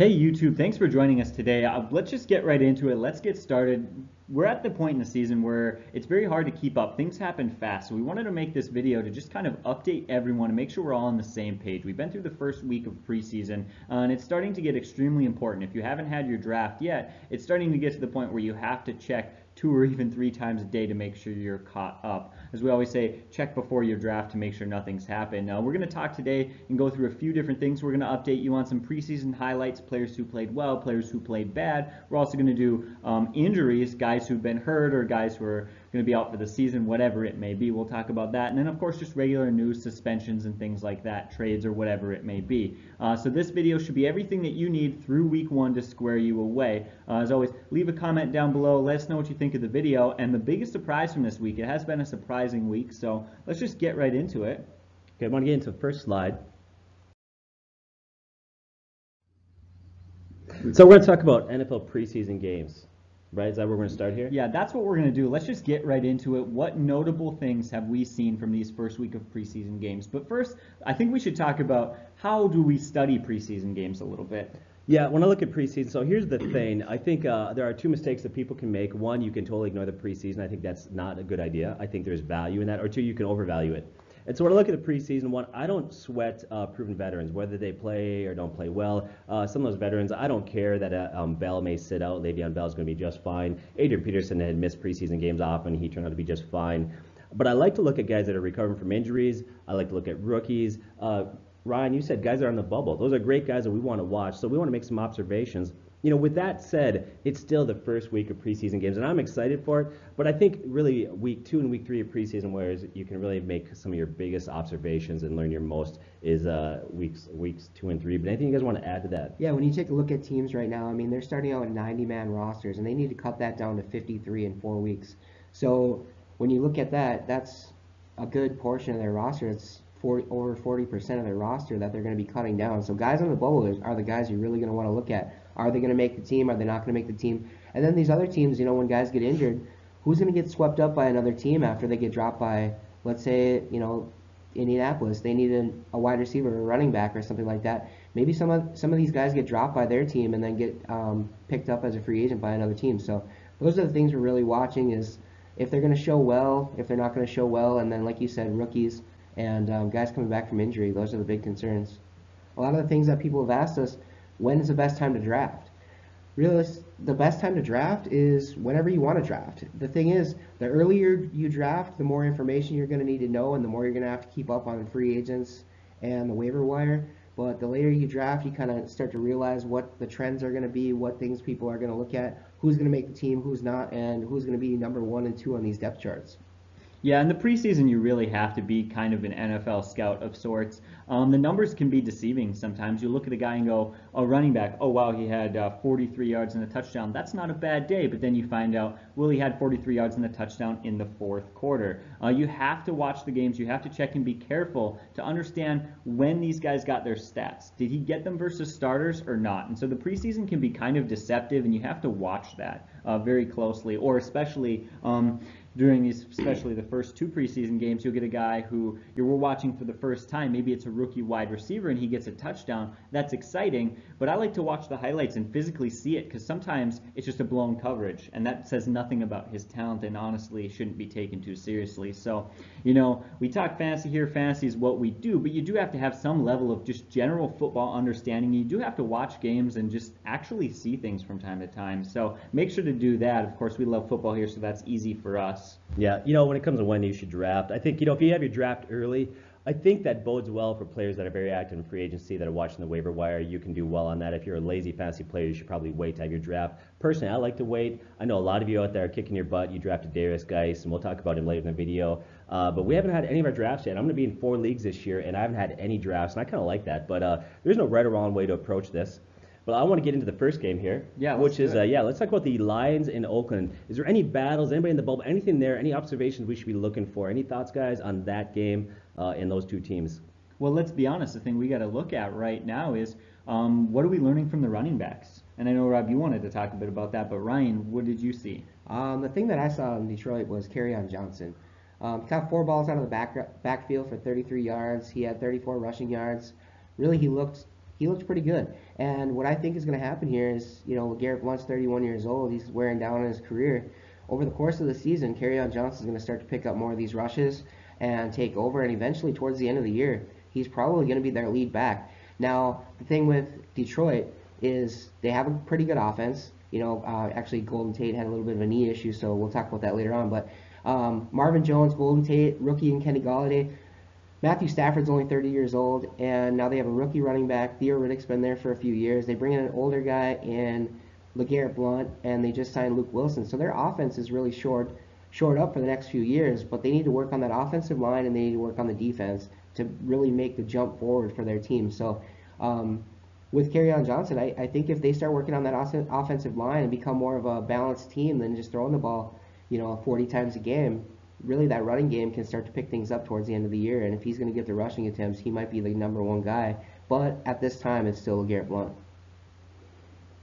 Hey YouTube, thanks for joining us today. Let's just get right into it. Let's get started. We're at the point in the season where it's very hard to keep up. Things happen fast, so we wanted to make this video to just kind of update everyone and make sure we're all on the same page. We've been through the first week of preseason, and it's starting to get extremely important. If you haven't had your draft yet, it's starting to get to the point where you have to check 2 or even 3 times a day to make sure you're caught up. As we always say, check before your draft to make sure nothing's happened. We're going to talk today and go through a few different things. We're going to update you on some preseason highlights, players who played well, players who played bad. We're also going to do injuries, guys who've been hurt or guys who are going to be out for the season, whatever it may be. We'll talk about that. And then, of course, just regular news, suspensions, and things like that, trades or whatever it may be. So this video should be everything that you need through week one to square you away. As always, leave a comment down below. Let us know what you think of the video. And the biggest surprise from this week, it has been a surprising week, so let's just get right into it. Okay, I want to get into the first slide. So we're going to talk about NFL preseason games, right? Is that where we're going to start here? Yeah, that's what we're going to do. Let's just get right into it. What notable things have we seen from these first week of preseason games? But first, I think we should talk about how do we study preseason games a little bit. Yeah, when I look at preseason, so here's the thing. I think there are two mistakes that people can make. One, you can totally ignore the preseason. I think that's not a good idea. I think there's value in that. Or two, you can overvalue it. And so when I look at the preseason, one, I don't sweat proven veterans, whether they play or don't play well. Some of those veterans, I don't care that Bell may sit out. Le'Veon Bell is going to be just fine. Adrian Peterson had missed preseason games often. He turned out to be just fine. But I like to look at guys that are recovering from injuries. I like to look at rookies. Ryan, you said guys that are on the bubble. Those are great guys that we want to watch, so we want to make some observations. You know, with that said, it's still the first week of preseason games, and I'm excited for it, but I think really week 2 and week 3 of preseason, where you can really make some of your biggest observations and learn your most, is weeks 2 and 3. But anything you guys want to add to that? Yeah, when you take a look at teams right now, I mean, they're starting out with 90-man rosters, and they need to cut that down to 53 in 4 weeks. So when you look at that, that's a good portion of their roster. It's over 40% of their roster that they're going to be cutting down. So guys on the bubble are the guys you're really going to want to look at. Are they going to make the team? Are they not going to make the team? And then these other teams, you know, when guys get injured, who's going to get swept up by another team after they get dropped by, let's say, you know, Indianapolis? They need a wide receiver or a running back or something like that. Maybe some of these guys get dropped by their team and then get picked up as a free agent by another team. So those are the things we're really watching, is if they're going to show well, if they're not going to show well, and then, like you said, rookies and guys coming back from injury. Those are the big concerns. A lot of the things that people have asked us, when is the best time to draft? Really, the best time to draft is whenever you want to draft. The thing is, the earlier you draft, the more information you're going to need to know, and the more you're going to have to keep up on free agents and the waiver wire. But the later you draft, you kind of start to realize what the trends are going to be, what things people are going to look at, who's going to make the team, who's not, and who's going to be number 1 and 2 on these depth charts. Yeah, in the preseason, you really have to be kind of an NFL scout of sorts. The numbers can be deceiving sometimes. You look at a guy and go, oh, running back, oh, wow, he had 43 yards and a touchdown. That's not a bad day. But then you find out, well, he had 43 yards and a touchdown in the 4th quarter. You have to watch the games. You have to check and be careful to understand when these guys got their stats. Did he get them versus starters or not? And so the preseason can be kind of deceptive, and you have to watch that very closely, or especially during these, especially the first 2 preseason games, you'll get a guy who we're watching for the first time. Maybe it's a rookie wide receiver and he gets a touchdown. That's exciting, but I like to watch the highlights and physically see it, because sometimes it's just a blown coverage, and that says nothing about his talent and honestly shouldn't be taken too seriously. So, you know, we talk fantasy here. Fantasy is what we do, but you do have to have some level of just general football understanding. You do have to watch games and just actually see things from time to time. So make sure to do that. Of course, we love football here, so that's easy for us. Yeah, you know, when it comes to when you should draft, I think, you know, if you have your draft early, I think that bodes well for players that are very active in free agency, that are watching the waiver wire. You can do well on that. If you're a lazy fantasy player, you should probably wait to have your draft. Personally, I like to wait. I know a lot of you out there are kicking your butt. You drafted Darius Geis, and we'll talk about him later in the video. But we haven't had any of our drafts yet. I'm going to be in 4 leagues this year, and I haven't had any drafts, and I kind of like that. But there's no right or wrong way to approach this. But I want to get into the first game here, which is, let's talk about the Lions in Oakland. Is there any battles, anybody in the bubble, anything there, any observations we should be looking for? Any thoughts, guys, on that game and those 2 teams? Well, let's be honest. The thing we got to look at right now is what are we learning from the running backs? And I know, Rob, you wanted to talk a bit about that, but Ryan, what did you see? The thing that I saw in Detroit was Kerryon Johnson. Caught 4 balls out of the backfield for 33 yards. He had 34 rushing yards. Really, he looked he looked pretty good. And what I think is going to happen here is, Garrett Blunt's 31 years old. He's wearing down in his career. Over the course of the season, Kerryon Johnson's going to start to pick up more of these rushes and take over. And eventually, towards the end of the year, he's probably going to be their lead back. Now, the thing with Detroit is they have a pretty good offense. Actually, Golden Tate had a little bit of a knee issue, so we'll talk about that later on. But Marvin Jones, Golden Tate, rookie, and Kenny Galladay. Matthew Stafford's only 30 years old, and now they have a rookie running back. Theo Riddick's been there for a few years. They bring in an older guy in LeGarrette Blount, and they just signed Luke Wilson. So their offense is really shored up for the next few years, but they need to work on that offensive line, and they need to work on the defense to really make the jump forward for their team. So with Kerryon Johnson, I think if they start working on that offensive line and become more of a balanced team than just throwing the ball, 40 times a game, really that running game can start to pick things up towards the end of the year. And if he's going to get the rushing attempts, he might be the number one guy. But at this time, it's still Garrett Blount.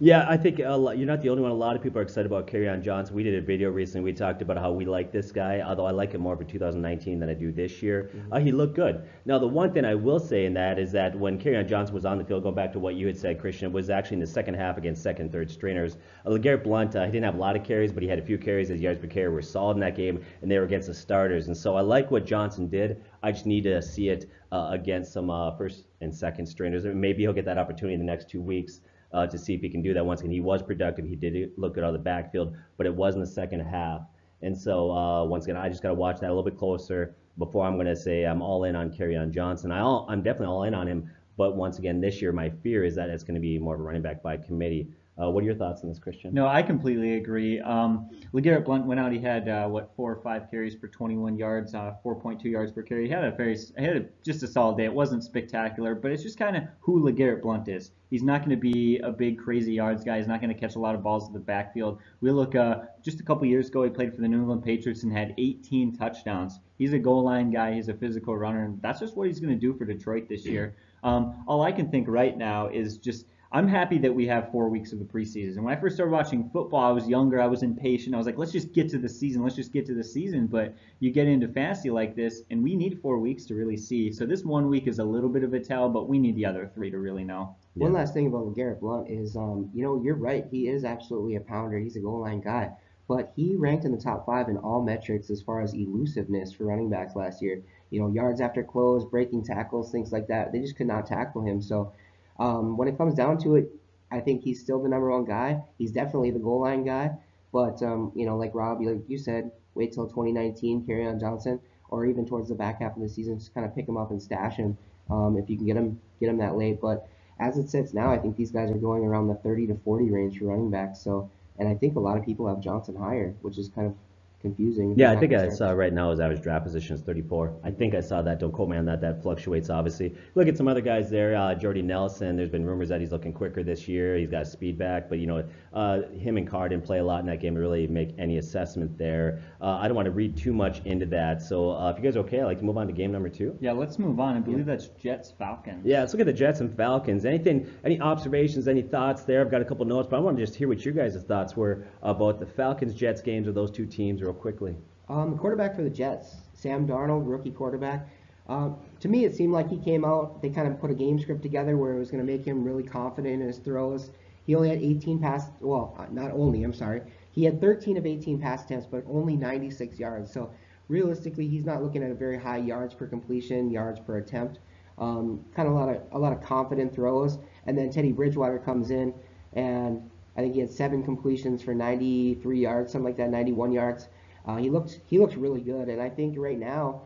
Yeah, I think you're not the only one. A lot of people are excited about Kerryon Johnson. We did a video recently. We talked about how we like this guy, although I like him more for 2019 than I do this year. He looked good. Now, the one thing I will say in that is that when Kerryon Johnson was on the field, going back to what you had said, Christian, it was actually in the second half against second and third stringers. LeGarrette Blount, he didn't have a lot of carries, but he had a few carries. His yards per carry were solid in that game, and they were against the starters. And so I like what Johnson did. I just need to see it against some first and second stringers. Maybe he'll get that opportunity in the next 2 weeks. To see if he can do that. Once again, he was productive. He did look good out of the backfield, but it was in the second half. And so, once again, I just got to watch that a little bit closer before I'm going to say I'm all in on Kerryon Johnson. I'm definitely all in on him, but once again, this year, my fear is that it's going to be more of a running back by committee. What are your thoughts on this, Christian? No, I completely agree. LeGarrette Blount went out. He had 4 or 5 carries for 21 yards, 4.2 yards per carry. He had just a solid day. It wasn't spectacular, but it's just kind of who LeGarrette Blount is. He's not going to be a big crazy yards guy. He's not going to catch a lot of balls in the backfield. We look just a couple years ago. He played for the New England Patriots and had 18 touchdowns. He's a goal line guy. He's a physical runner, and that's just what he's going to do for Detroit this year. All I can think right now is just, I'm happy that we have 4 weeks of the preseason. When I first started watching football, I was younger, I was impatient. I was like, let's just get to the season. But you get into fantasy like this, and we need 4 weeks to really see. So this 1 week is a little bit of a tell, but we need the other 3 to really know. Yeah. One last thing about LeGarrette Blount is, you're right. He is absolutely a pounder. He's a goal line guy. But he ranked in the top 5 in all metrics as far as elusiveness for running backs last year. Yards after close, breaking tackles, things like that. They just could not tackle him. So when it comes down to it, I think he's still the number one guy. He's definitely the goal line guy. But, like Rob, like you said, wait till 2019, Kerryon Johnson, or even towards the back half of the season, just kind of pick him up and stash him if you can get him that late. But as it sits now, I think these guys are going around the 30 to 40 range for running backs. So, and I think a lot of people have Johnson higher, which is kind of confusing. Yeah, I think I saw right now his average draft position is 34. I think I saw that. Don't quote me on that. That fluctuates, obviously. Look at some other guys there. Jordy Nelson, there's been rumors that he's looking quicker this year. He's got speed back, but, him and Carr didn't play a lot in that game to really make any assessment there. I don't want to read too much into that. So if you guys are okay, I'd like to move on to game number 2. Yeah, let's move on. I believe that's Jets-Falcons. Yeah, let's look at the Jets and Falcons. Any observations, any thoughts there? I've got a couple notes, but I want to just hear what your guys' thoughts were about the Falcons-Jets games of those two teams real quickly. The quarterback for the Jets, Sam Darnold, rookie quarterback. To me, it seemed like he came out, they kind of put a game script together where it was going to make him really confident in his throws. He only had 18 pass, well, not only, I'm sorry. He had 13 of 18 pass attempts, but only 96 yards. So realistically, he's not looking at a very high yards per completion, yards per attempt. Kind of a lot of confident throws. And then Teddy Bridgewater comes in, and I think he had 7 completions for 93 yards, something like that, 91 yards. He looked really good, and I think right now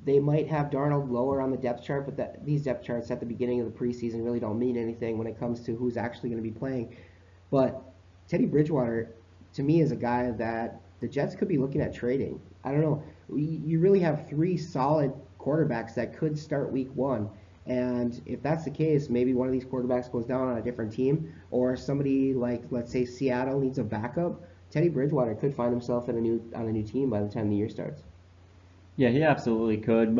they might have Darnold lower on the depth chart, but these depth charts at the beginning of the preseason really don't mean anything when it comes to who's actually going to be playing. But Teddy Bridgewater, to me, is a guy that the Jets could be looking at trading. I don't know. You really have 3 solid quarterbacks that could start week 1. And if that's the case, maybe one of these quarterbacks goes down on a different team, or somebody like, let's say, Seattle needs a backup. Teddy Bridgewater could find himself on a new team by the time the year starts. Yeah, he absolutely could.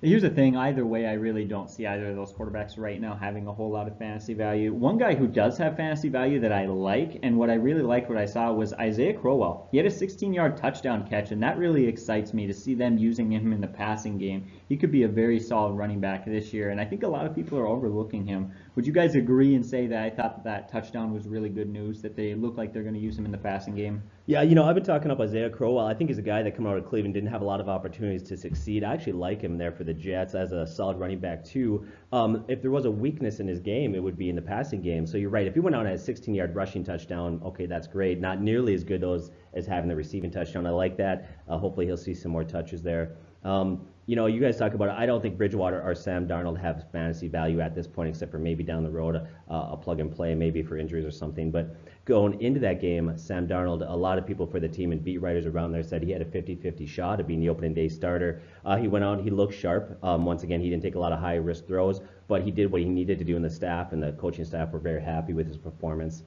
Here's the thing, either way, I really don't see either of those quarterbacks right now having a whole lot of fantasy value. One guy who does have fantasy value that I like, and what I really liked what I saw was Isaiah Crowell. He had a 16-yard touchdown catch, and that really excites me to see them using him in the passing game. He could be a very solid running back this year, and I think a lot of people are overlooking him. Would you guys agree and say that I thought that touchdown was really good news, that they look like they're going to use him in the passing game? Yeah, you know, I've been talking up Isaiah Crowell. I think he's a guy that coming out of Cleveland didn't have a lot of opportunities to succeed. I actually like him there for the Jets as a solid running back too. If there was a weakness in his game, it would be in the passing game. So you're right. If he went out and had a 16-yard rushing touchdown, okay, that's great. Not nearly as good as having the receiving touchdown. I like that. Hopefully he'll see some more touches there. You know, you guys talk about it. I don't think Bridgewater or Sam Darnold have fantasy value at this point, except for maybe down the road a plug and play, maybe for injuries or something. But going into that game, Sam Darnold, a lot of people for the team and beat writers around there said he had a 50-50 shot of being the opening day starter. He went out, he looked sharp. Once again, he didn't take a lot of high risk throws, but he did what he needed to do, and the staff and the coaching staff were very happy with his performance.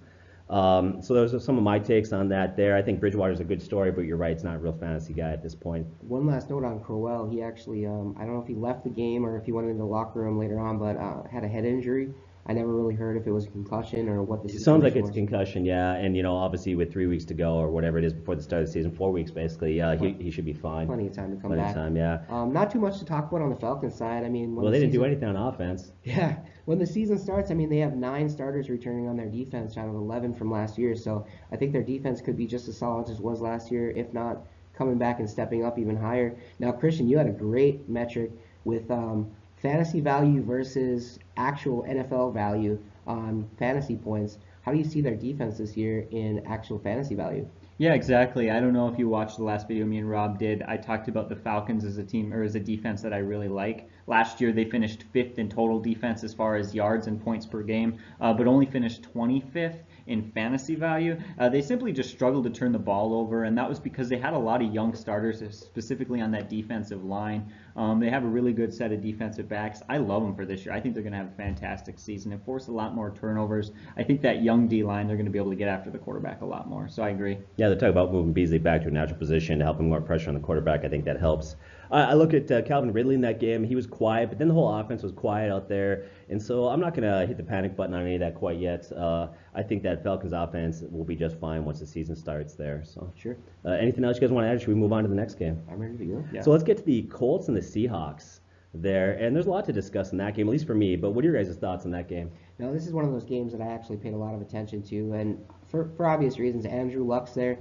So those are some of my takes on that there. I think Bridgewater's a good story, but you're right, it's not a real fantasy guy at this point. One last note on Crowell. He actually, I don't know if he left the game or if he went into the locker room later on, but had a head injury. I never really heard if it was a concussion or what the It situation sounds like it's was. concussion, yeah, and you know, obviously with 3 weeks to go or whatever it is before the start of the season, 4 weeks basically, he should be fine. Plenty of time to come Plenty back. of time, yeah. Not too much to talk about on the Falcons side. I mean, when Well, the they didn't do season- anything on offense. Yeah, when the season starts, I mean, they have 9 starters returning on their defense out of 11 from last year. So I think their defense could be just as solid as it was last year, if not coming back and stepping up even higher. Now, Christian, you had a great metric with fantasy value versus actual NFL value on fantasy points. How do you see their defense this year in actual fantasy value? Yeah, exactly. I don't know if you watched the last video me and Rob did. I talked about the Falcons as a team or as a defense that I really like. Last year they finished 5th in total defense as far as yards and points per game, but only finished 25th in fantasy value. They simply just struggled to turn the ball over, and that was because they had a lot of young starters, specifically on that defensive line. They have a really good set of defensive backs. I love them for this year. I think they're going to have a fantastic season and force a lot more turnovers. I think that young D-line, they're going to be able to get after the quarterback a lot more. So I agree. Yeah, they're talking about moving Beasley back to a natural position to help him more pressure on the quarterback. I think that helps. I look at Calvin Ridley in that game. He was quiet, but then the whole offense was quiet out there. And so I'm not going to hit the panic button on any of that quite yet. I think that Falcons offense will be just fine once the season starts there. So Sure. anything else you guys want to add? Should we move on to the next game? I'm ready to go. Yeah. So let's get to the Colts and the Seahawks there. And there's a lot to discuss in that game, at least for me. But what are your guys' thoughts on that game? Now, this is one of those games that I actually paid a lot of attention to, and for obvious reasons, Andrew Luck's there.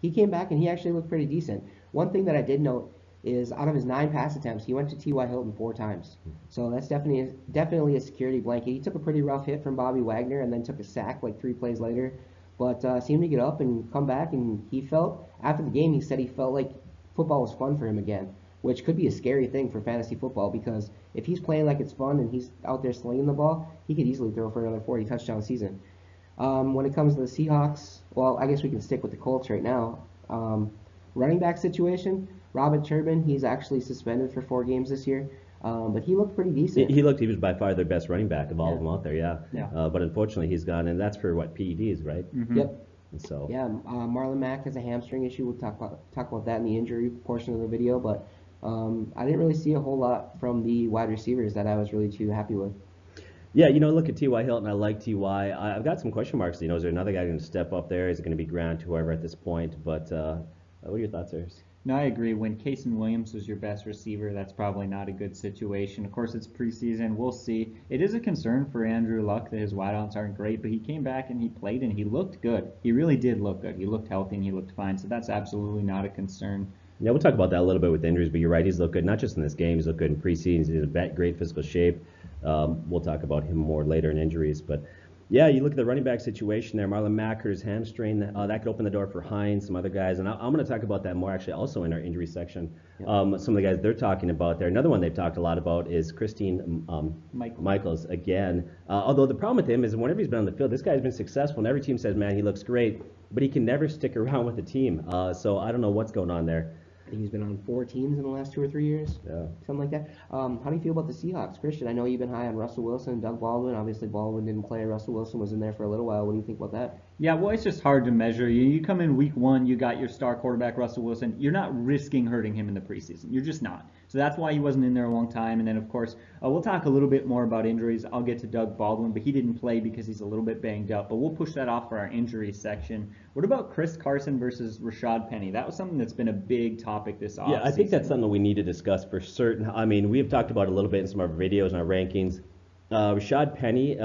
He came back and he actually looked pretty decent. One thing that I did note is out of his 9 pass attempts, he went to T.Y. Hilton 4 times. So that's definitely a security blanket. He took a pretty rough hit from Bobby Wagner and then took a sack like 3 plays later, but seemed to get up and come back, and he felt, after the game, he said he felt like football was fun for him again, which could be a scary thing for fantasy football because if he's playing like it's fun and he's out there slinging the ball, he could easily throw for another 40 touchdown season. When it comes to the Seahawks, well, I guess we can stick with the Colts right now. Running back situation, Robert Turbin, he's actually suspended for 4 games this year, but he looked pretty decent. He was by far their best running back of all of them out there, yeah. Yeah. But unfortunately, he's gone, and that's for what, PEDs, right? Mm-hmm. Yep. And so Yeah, Marlon Mack has a hamstring issue. We'll talk about that in the injury portion of the video, but I didn't really see a whole lot from the wide receivers that I was really too happy with. Yeah, you know, look at T.Y. Hilton. I like T.Y. I've got some question marks. You know, is there another guy going to step up there? Is it going to be Grant, whoever at this point? But what are your thoughts, there? No, I agree. When Kason Williams was your best receiver, that's probably not a good situation. Of course, it's preseason. We'll see. It is a concern for Andrew Luck that his wideouts aren't great, but he came back and he played and he looked good. He really did look good. He looked healthy and he looked fine, so that's absolutely not a concern. Yeah, we'll talk about that a little bit with injuries, but you're right. He's looked good, not just in this game. He's looked good in preseason. He's in great physical shape. We'll talk about him more later in injuries, but yeah, you look at the running back situation there. Marlon Mack hurt his hamstring. That could open the door for Hines, some other guys, and I'm going to talk about that more actually also in our injury section. Some of the guys they're talking about there. Another one they've talked a lot about is Christine Michaels again. Although the problem with him is whenever he's been on the field, this guy's been successful, and every team says, man, he looks great, but he can never stick around with the team. So I don't know what's going on there. I think he's been on 4 teams in the last 2 or 3 years, something like that. How do you feel about the Seahawks, Christian? I know you've been high on Russell Wilson and Doug Baldwin. Obviously, Baldwin didn't play. Russell Wilson was in there for a little while. What do you think about that? Yeah, well, it's just hard to measure. You come in week 1, you got your star quarterback, Russell Wilson. You're not risking hurting him in the preseason. You're just not. So that's why he wasn't in there a long time. And then, of course, we'll talk a little bit more about injuries. I'll get to Doug Baldwin, but he didn't play because he's a little bit banged up. But we'll push that off for our injury section. What about Chris Carson versus Rashad Penny? That was something that's been a big topic this offseason. Yeah, I think that's something we need to discuss for certain. I mean, we have talked about it a little bit in some of our videos and our rankings. Rashad Penny,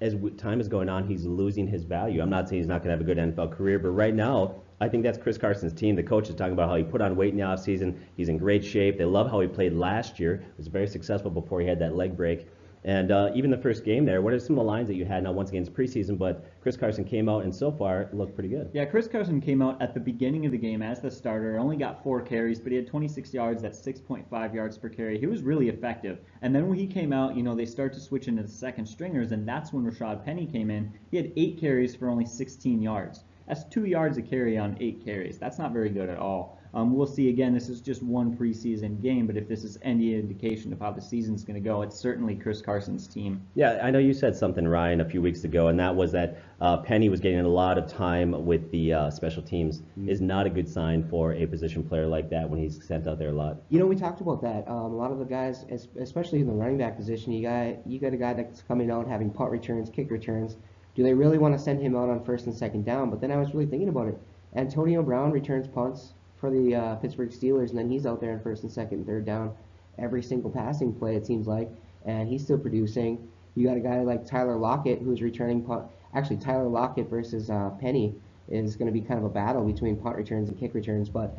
as time is going on, he's losing his value. I'm not saying he's not going to have a good NFL career, but right now, I think that's Chris Carson's team. The coach is talking about how he put on weight in the offseason. He's in great shape. They love how he played last year. He was very successful before he had that leg break. And even the first game there, what are some of the lines that you had? Now, once again, it's preseason, but Chris Carson came out and so far looked pretty good. Yeah, Chris Carson came out at the beginning of the game as the starter. Only got 4 carries, but he had 26 yards. That's 6.5 yards per carry. He was really effective. And then when he came out, they start to switch into the second stringers, and that's when Rashad Penny came in. He had 8 carries for only 16 yards. That's 2 yards a carry on 8 carries. That's not very good at all. We'll see again, this is just one preseason game, but if this is any indication of how the season's going to go, it's certainly Chris Carson's team. Yeah, I know you said something, Ryan, a few weeks ago, and that was that Penny was getting a lot of time with the special teams. Is not a good sign for a position player like that when he's sent out there a lot. We talked about that. A lot of the guys, especially in the running back position, you got a guy that's coming out having punt returns, kick returns. Do they really want to send him out on first and second down? But then I was really thinking about it. Antonio Brown returns punts for the Pittsburgh Steelers, and then he's out there in first and second and third down every single passing play, it seems like, and he's still producing. You got a guy like Tyler Lockett who's returning punt. Actually, Tyler Lockett versus Penny is going to be kind of a battle between punt returns and kick returns. But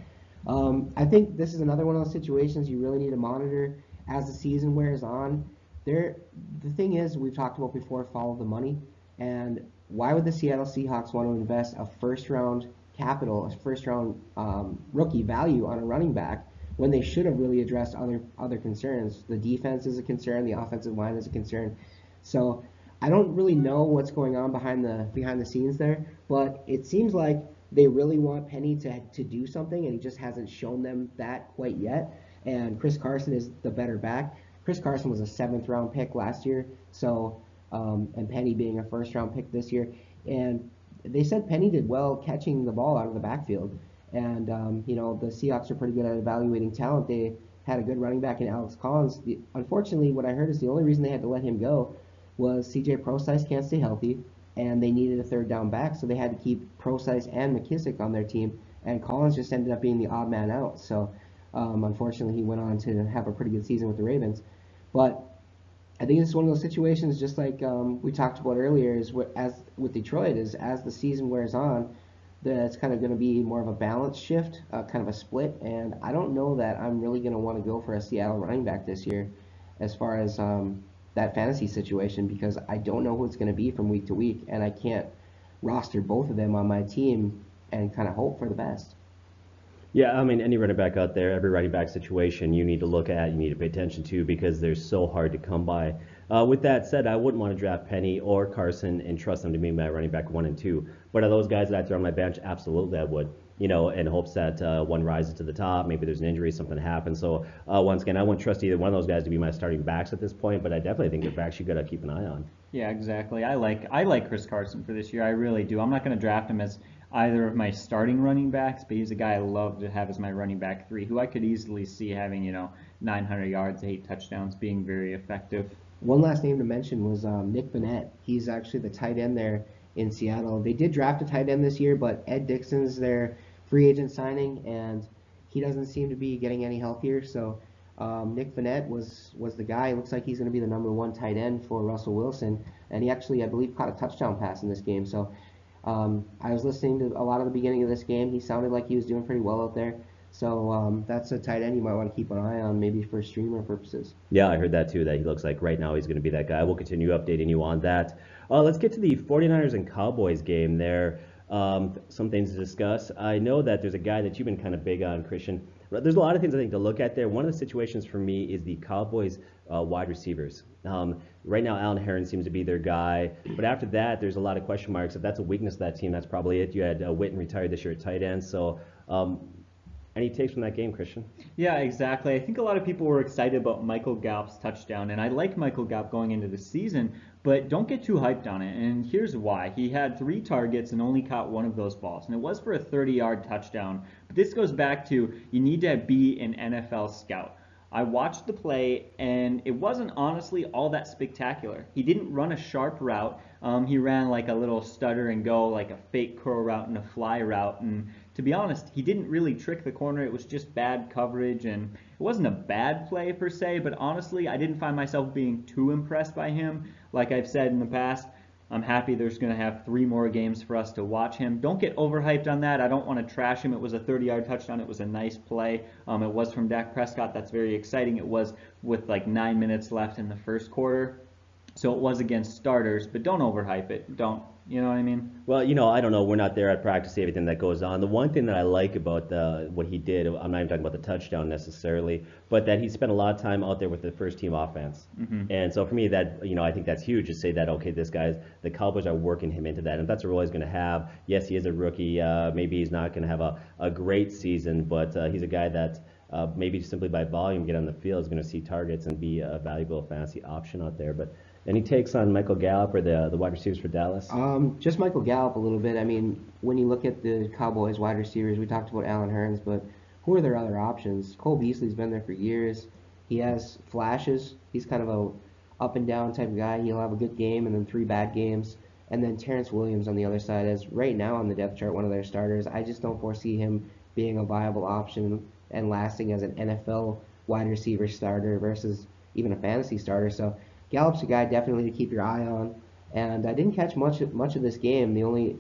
I think this is another one of those situations you really need to monitor as the season wears on. The thing is, we've talked about before, follow the money. And why would the Seattle Seahawks want to invest a first-round capital, a first-round rookie value on a running back when they should have really addressed other concerns? The defense is a concern, the offensive line is a concern. So I don't really know what's going on behind the scenes there, but it seems like they really want Penny to do something, and he just hasn't shown them that quite yet. And Chris Carson is the better back. Chris Carson was a 7th-round pick last year, so and Penny being a first-round pick this year. And they said Penny did well catching the ball out of the backfield. And, the Seahawks are pretty good at evaluating talent. They had a good running back in Alex Collins. Unfortunately, what I heard is the only reason they had to let him go was C.J. Prosise can't stay healthy, and they needed a third down back, so they had to keep Prosise and McKissick on their team, and Collins just ended up being the odd man out. So, unfortunately, he went on to have a pretty good season with the Ravens. But I think it's one of those situations, just like we talked about earlier, as with Detroit, is as the season wears on, it's kind of going to be more of a balance shift, kind of a split. And I don't know that I'm really going to want to go for a Seattle running back this year as far as that fantasy situation, because I don't know who it's going to be from week to week, and I can't roster both of them on my team and kind of hope for the best. Yeah, I mean, any running back out there, every running back situation you need to look at, you need to pay attention to, because they're so hard to come by. With that said, I wouldn't want to draft Penny or Carson and trust them to be my running back 1 and 2. But are those guys that I throw on my bench? Absolutely, I would. In hopes that one rises to the top. Maybe there's an injury, something happens. So once again, I wouldn't trust either one of those guys to be my starting backs at this point. But I definitely think they're backs you got to keep an eye on. Yeah, exactly. I like Chris Carson for this year. I really do. I'm not going to draft him as either of my starting running backs, but he's a guy I love to have as my running back 3, who I could easily see having 900 yards, 8 touchdowns, being very effective. One last name to mention was Nick Vannett. He's actually the tight end there in Seattle. They did draft a tight end this year, but Ed Dixon's their free agent signing, and he doesn't seem to be getting any healthier. So Nick Vannett was the guy. It looks like he's going to be the number 1 tight end for Russell Wilson, and he actually, I believe, caught a touchdown pass in this game. So I was listening to a lot of the beginning of this game. He sounded like he was doing pretty well out there. So that's a tight end you might want to keep an eye on, maybe for streamer purposes. Yeah, I heard that too, that he looks like right now he's going to be that guy. We'll continue updating you on that. Let's get to the 49ers and Cowboys game there. Some things to discuss. I know that there's a guy that you've been kind of big on, Christian. There's a lot of things I think to look at there. One of the situations for me is the Cowboys wide receivers. Right now, Alan Heron seems to be their guy, but after that, there's a lot of question marks. If that's a weakness of that team, that's probably it. You had Witten retired this year at tight end, so any takes from that game, Christian? Yeah, exactly. I think a lot of people were excited about Michael Gallup's touchdown, and I like Michael Gallup going into the season, but don't get too hyped on it, and here's why. He had 3 targets and only caught 1 of those balls, and it was for a 30-yard touchdown. But this goes back to you need to be an NFL scout. I watched the play, and it wasn't honestly all that spectacular. He didn't run a sharp route. He ran like a little stutter and go, like a fake curl route and a fly route. And to be honest, he didn't really trick the corner. It was just bad coverage, and it wasn't a bad play per se, but honestly, I didn't find myself being too impressed by him. Like I've said in the past, I'm happy there's going to have 3 more games for us to watch him. Don't get overhyped on that. I don't want to trash him. It was a 30-yard touchdown. It was a nice play. It was from Dak Prescott. That's very exciting. It was with like 9 minutes left in the first quarter. So it was against starters, but don't overhype it. Don't, you know what I mean? Well, I don't know. We're not there at practice, see everything that goes on. The one thing that I like about what he did, I'm not even talking about the touchdown necessarily, but that he spent a lot of time out there with the first team offense. And so for me, that I think that's huge to say that, okay, the Cowboys are working him into that. And if that's a role he's going to have, yes, he is a rookie. Maybe he's not going to have a great season, but he's a guy that maybe simply by volume get on the field is going to see targets and be a valuable fantasy option out there. But any takes on Michael Gallup or the wide receivers for Dallas? Just Michael Gallup a little bit. I mean, when you look at the Cowboys wide receivers, we talked about Allen Hurns, but who are their other options? Cole Beasley's been there for years. He has flashes. He's kind of a up and down type of guy. He'll have a good game and then 3 bad games. And then Terrence Williams on the other side is right now on the depth chart one of their starters. I just don't foresee him being a viable option and lasting as an NFL wide receiver starter versus even a fantasy starter. So Gallup's a guy definitely to keep your eye on. And I didn't catch much of this game. The only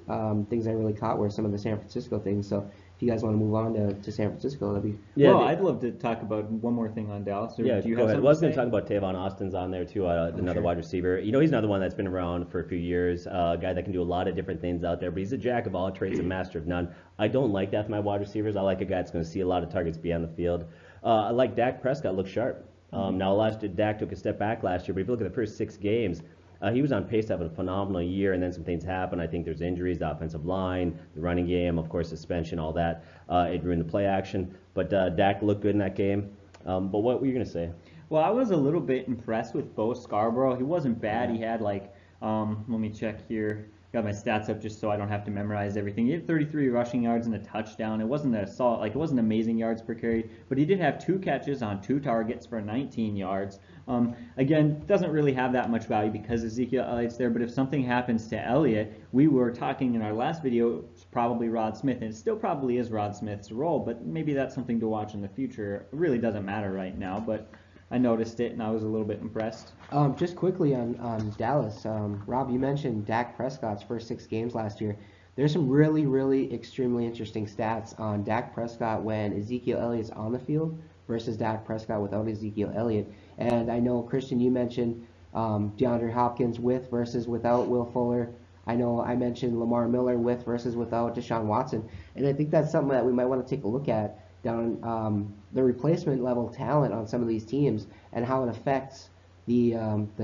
things I really caught were some of the San Francisco things. So if you guys want to move on to San Francisco, that'd be... Yeah, well, I'd love to talk about one more thing on Dallas. Or yeah, do you go have ahead. I something was to going say? to talk about Tavon Austin's on there too, another sure. wide receiver. He's another one that's been around for a few years, a guy that can do a lot of different things out there, but he's a jack of all trades, a master of none. I don't like that for my wide receivers. I like a guy that's going to see a lot of targets beyond the field. I like Dak Prescott, looks sharp. Now, Dak took a step back last year, but if you look at the first 6 games, he was on pace to have a phenomenal year, and then some things happened. I think there's injuries, the offensive line, the running game, of course, suspension, all that. It ruined the play action. But Dak looked good in that game. But what were you going to say? Well, I was a little bit impressed with Bo Scarborough. He wasn't bad. He had like, let me check here. Got my stats up just so I don't have to memorize everything. He had 33 rushing yards and a touchdown. It wasn't it wasn't amazing yards per carry, but he did have 2 catches on 2 targets for 19 yards. Again, doesn't really have that much value because Ezekiel Elliott's there, but if something happens to Elliott, we were talking in our last video, it's probably Rod Smith, and it still probably is Rod Smith's role, but maybe that's something to watch in the future. It really doesn't matter right now, but I noticed it and I was a little bit impressed. Just quickly on Dallas, Rob, you mentioned Dak Prescott's first 6 games last year. There's some really, really extremely interesting stats on Dak Prescott when Ezekiel Elliott's on the field versus Dak Prescott without Ezekiel Elliott. And I know, Christian, you mentioned DeAndre Hopkins with versus without Will Fuller. I know I mentioned Lamar Miller with versus without Deshaun Watson. And I think that's something that we might want to take a look at down the replacement level talent on some of these teams and how it affects the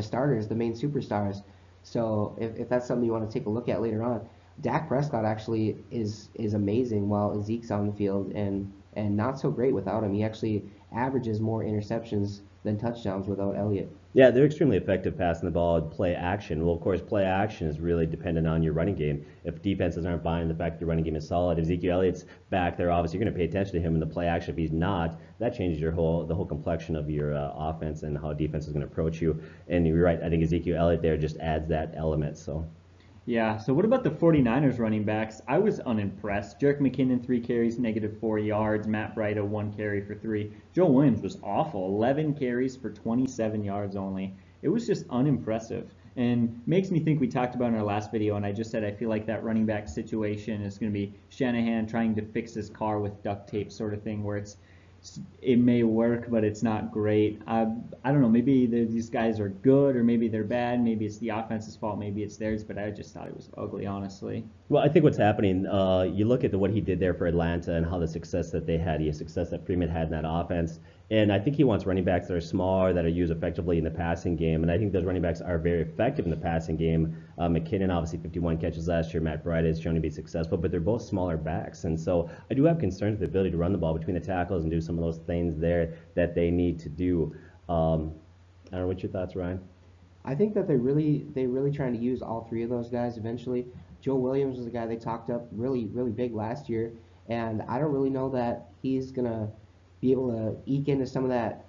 starters, the main superstars. So if that's something you want to take a look at later on, Dak Prescott actually is amazing while Zeke's on the field and not so great without him. He actually averages more interceptions than touchdowns without Elliott. Yeah, they're extremely effective passing the ball and play action. Well, of course, play action is really dependent on your running game. If defenses aren't buying the fact that your running game is solid, if Ezekiel Elliott's back there, obviously you're going to pay attention to him in the play action. If he's not, that changes the whole complexion of your offense and how defense is going to approach you. And you're right, I think Ezekiel Elliott there just adds that element. So. Yeah, so what about the 49ers running backs? I was unimpressed. Jerick McKinnon, 3 carries, -4 yards. Matt Breida, 1 carry for 3. Joe Williams was awful, 11 carries for 27 yards only. It was just unimpressive and makes me think we talked about in our last video, and I just said I feel like that running back situation is going to be Shanahan trying to fix his car with duct tape sort of thing where it may work, but it's not great. I don't know. Maybe these guys are good, or maybe they're bad. Maybe it's the offense's fault. Maybe it's theirs. But I just thought it was ugly, honestly. Well, I think what's happening, you look at what he did there for Atlanta and how the success that they had, the success that Freeman had in that offense. And I think he wants running backs that are smaller, that are used effectively in the passing game. And I think those running backs are very effective in the passing game. McKinnon, obviously 51 catches last year. Matt Breida has shown to be successful, but they're both smaller backs. And so I do have concerns with the ability to run the ball between the tackles and do some of those things there that they need to do. I don't know, what's your thoughts, Ryan? I think that they're really trying to use all 3 of those guys eventually. Joe Williams was a guy they talked up really, really big last year, and I don't really know that he's going to be able to eke into some of that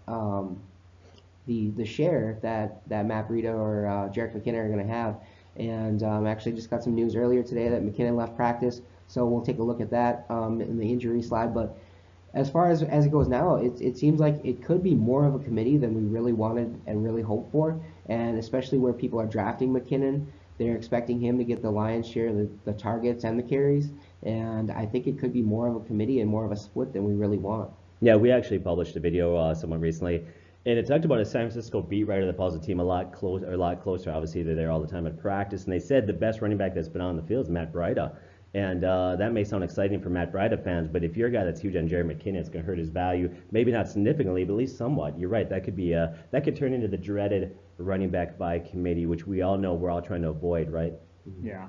the share that Matt Breida or Jarek McKinnon are going to have. And actually just got some news earlier today that McKinnon left practice, so we'll take a look at that in the injury slide. But as far as it goes now, it seems like it could be more of a committee than we really wanted and really hoped for, and especially where people are drafting McKinnon, they're expecting him to get the lion's share of the targets and the carries, and I think it could be more of a committee and more of a split than we really want. Yeah, we actually published a video somewhat recently, and it talked about a San Francisco beat writer that follows the team a lot closer. Obviously, they're there all the time at practice, and they said the best running back that's been on the field is Matt Breida. And that may sound exciting for Matt Breida fans, but if you're a guy that's huge on Jerry McKinnon, it's going to hurt his value. Maybe not significantly, but at least somewhat. You're right. That could turn into the dreaded running back by committee, which we all know we're all trying to avoid, right? Yeah.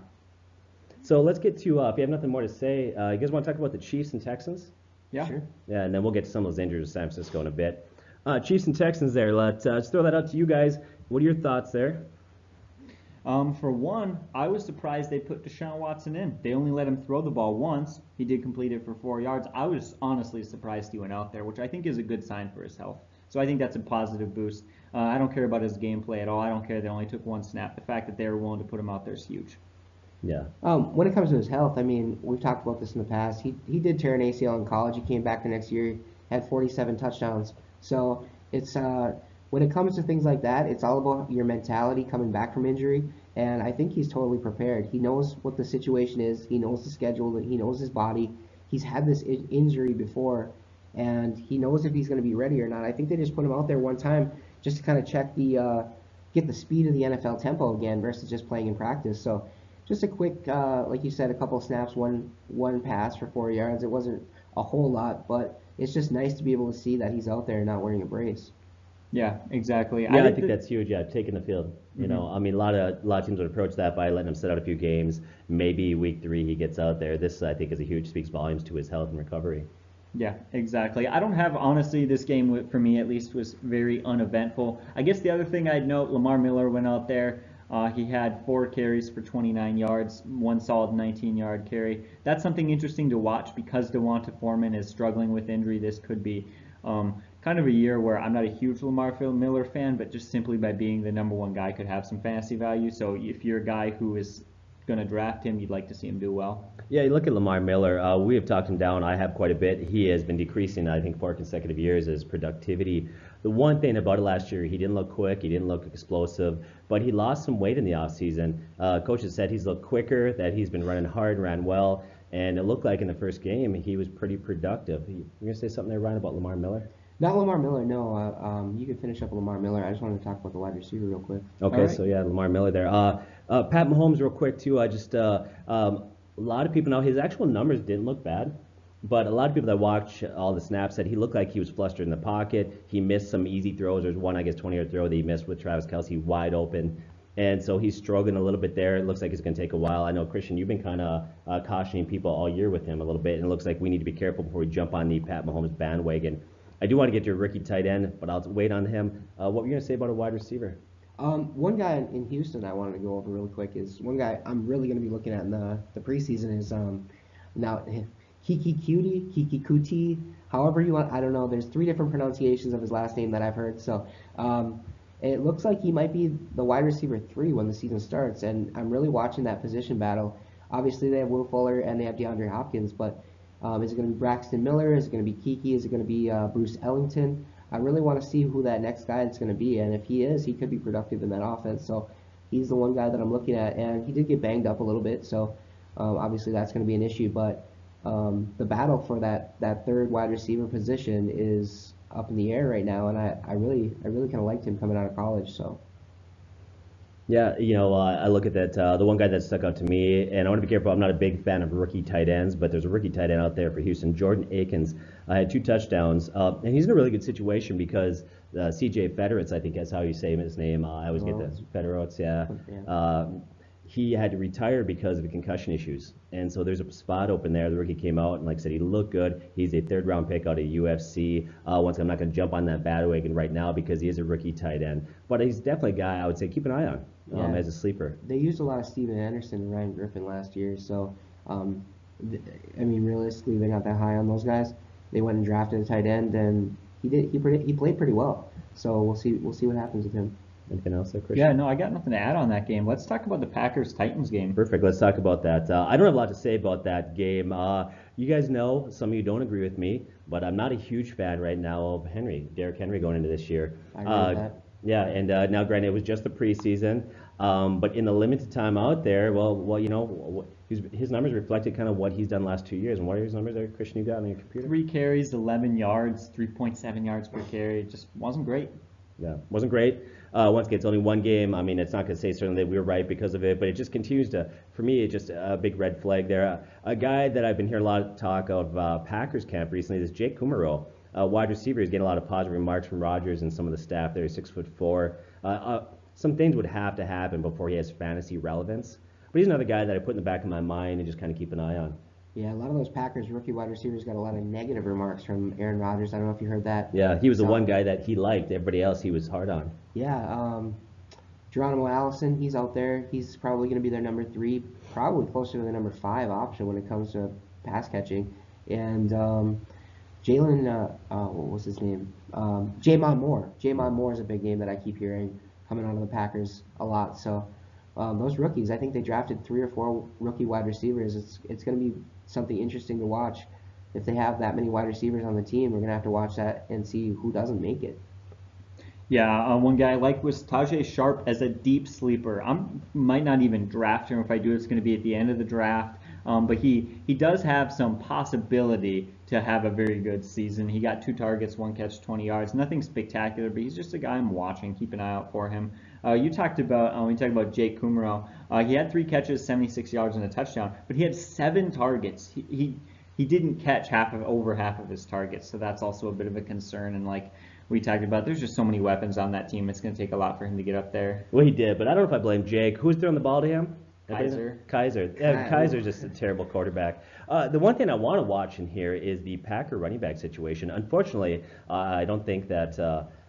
So let's get to if you have nothing more to say, you guys want to talk about the Chiefs and Texans? Yeah. Sure. Yeah, and then we'll get to some of those injuries in San Francisco in a bit. Chiefs and Texans there. Let's throw that out to you guys. What are your thoughts there? For one, I was surprised they put Deshaun Watson in. They only let him throw the ball once. He did complete it for 4 yards. I was honestly surprised he went out there, which I think is a good sign for his health. So I think that's a positive boost. I don't care about his gameplay at all. I don't care they only took one snap. The fact that they were willing to put him out there is huge. Yeah. When it comes to his health, I mean, we've talked about this in the past. He did tear an ACL in college. He came back the next year, had 47 touchdowns. So it's when it comes to things like that, it's all about your mentality coming back from injury. And I think he's totally prepared. He knows what the situation is. He knows the schedule. He knows his body. He's had this injury before, and he knows if he's going to be ready or not. I think they just put him out there one time just to kind of check get the speed of the NFL tempo again versus just playing in practice. So just a quick, like you said, a couple of snaps, one pass for 4 yards. It wasn't a whole lot, but it's just nice to be able to see that he's out there and not wearing a brace. Yeah, exactly. Yeah, I think that's huge. Yeah, taking the field. You know, I mean, a lot of teams would approach that by letting him sit out a few games. Maybe week 3 he gets out there. This I think is a huge speaks volumes to his health and recovery. Yeah, exactly. I don't have, honestly, this game for me at least was very uneventful. I guess the other thing I'd note, Lamar Miller went out there. He had 4 carries for 29 yards, one solid 19-yard carry. That's something interesting to watch because Devonta Foreman is struggling with injury. This could be kind of a year where I'm not a huge Lamar Miller fan, but just simply by being the number 1 guy could have some fantasy value. So if you're a guy who is going to draft him, you'd like to see him do well. Yeah, you look at Lamar Miller. We have talked him down. I have quite a bit. He has been decreasing, I think, 4 consecutive years as productivity. The one thing about it last year, he didn't look quick, he didn't look explosive, but he lost some weight in the offseason. Coaches said he's looked quicker, that he's been running hard, ran well, and it looked like in the first game he was pretty productive. You're going to say something there, Ryan, about Lamar Miller? Not Lamar Miller, no. You can finish up with Lamar Miller. I just wanted to talk about the wide receiver real quick. Okay, right. So yeah, Lamar Miller there. Pat Mahomes real quick too. A lot of people know his actual numbers didn't look bad, but a lot of people that watch all the snaps said he looked like he was flustered in the pocket. He missed some easy throws. There's one, I guess, 20-yard throw that he missed with Travis Kelce wide open. And so he's struggling a little bit there. It looks like it's going to take a while. I know, Christian, you've been kind of cautioning people all year with him a little bit, and it looks like we need to be careful before we jump on the Pat Mahomes bandwagon. I do want to get to a rookie tight end, but I'll wait on him. What were you going to say about a wide receiver? One guy in Houston I wanted to go over really quick is one guy I'm really going to be looking at in the preseason is now Kiki Kuti, however you want. I don't know. There's 3 different pronunciations of his last name that I've heard. So it looks like he might be the wide receiver 3 when the season starts, and I'm really watching that position battle. Obviously, they have Will Fuller and they have DeAndre Hopkins, but is it going to be Braxton Miller? Is it going to be Kiki? Is it going to be Bruce Ellington? I really want to see who that next guy is going to be, and if he is, he could be productive in that offense. So he's the one guy that I'm looking at, and he did get banged up a little bit, so obviously that's going to be an issue. But the battle for that 3rd wide receiver position is up in the air right now, and I really kind of liked him coming out of college. So. Yeah, I look at that. The one guy that stuck out to me, and I want to be careful, I'm not a big fan of rookie tight ends, but there's a rookie tight end out there for Houston, Jordan Akins. Had 2 touchdowns, and he's in a really good situation because C.J. Federitz, I think that's how you say his name. I always get that. Federitz, yeah. He had to retire because of the concussion issues, and so there's a spot open there. The rookie came out, and like I said, he looked good. He's a 3rd-round pick out of UFC. Once I'm not going to jump on that bandwagon right now because he is a rookie tight end, but he's definitely a guy I would say keep an eye on. As a sleeper. They used a lot of Steven Anderson and Ryan Griffin last year, so I mean, realistically, they're not that high on those guys. they went and drafted a tight end, and he played pretty well. So we'll see what happens with him. Anything else there, Yeah, Christian? no, I got nothing to add on that game. Let's talk about the Packers-Titans game. Perfect. Let's talk about that. I don't have a lot to say about that game. You guys know, some of you don't agree with me, but I'm not a huge fan right now of Derrick Henry going into this year. I agree with that. Yeah, and now granted, it was just the preseason, but in the limited time out there, well, his numbers reflected kind of what he's done last 2 years. And what are his numbers there, Christian, you got on your computer? 3 carries, 11 yards, 3.7 yards per carry. Just wasn't great. Yeah, wasn't great. Once again, it's only one game. I mean, it's not going to say certainly that we were right because of it, but it just continues to, for me, it's just a big red flag there. A guy that I've been hearing a lot of talk of Packers camp recently is Jake Kummerow, wide receiver. He's getting a lot of positive remarks from Rodgers and some of the staff there. He's 6'4". Some things would have to happen before he has fantasy relevance, but he's another guy that I put in the back of my mind and just kind of keep an eye on. Yeah, a lot of those Packers rookie wide receivers got a lot of negative remarks from Aaron Rodgers. I don't know if you heard that. Yeah, he was the one guy that he liked. Everybody else he was hard on. Yeah, Geronimo Allison, he's out there. He's probably going to be their number 3, probably closer to the number 5 option when it comes to pass catching. And Jalen, what was his name? Jamon Moore. Jamon Moore is a big name that I keep hearing coming out of the Packers a lot. So those rookies, I think they drafted 3 or 4 rookie wide receivers. It's going to be something interesting to watch. If they have that many wide receivers on the team, we're going to have to watch that and see who doesn't make it. Yeah, one guy I like was Tajay Sharp as a deep sleeper. I might not even draft him. If I do, it's going to be at the end of the draft. But he does have some possibility to have a very good season. He got 2 targets, 1 catch, 20 yards. Nothing spectacular, but he's just a guy I'm watching. Keep an eye out for him. You talked about when you talked about Jake Kummerow. He had 3 catches, 76 yards, and a touchdown, but he had 7 targets. He didn't catch over half of his targets, so that's also a bit of a concern. And like we talked about, there's just so many weapons on that team. It's going to take a lot for him to get up there. Well, he did, but I don't know if I blame Jake. Who's throwing the ball to him? Kaiser. Yeah, Kaiser's just a terrible quarterback. The one thing I want to watch in here is the Packer running back situation. Unfortunately, I don't think that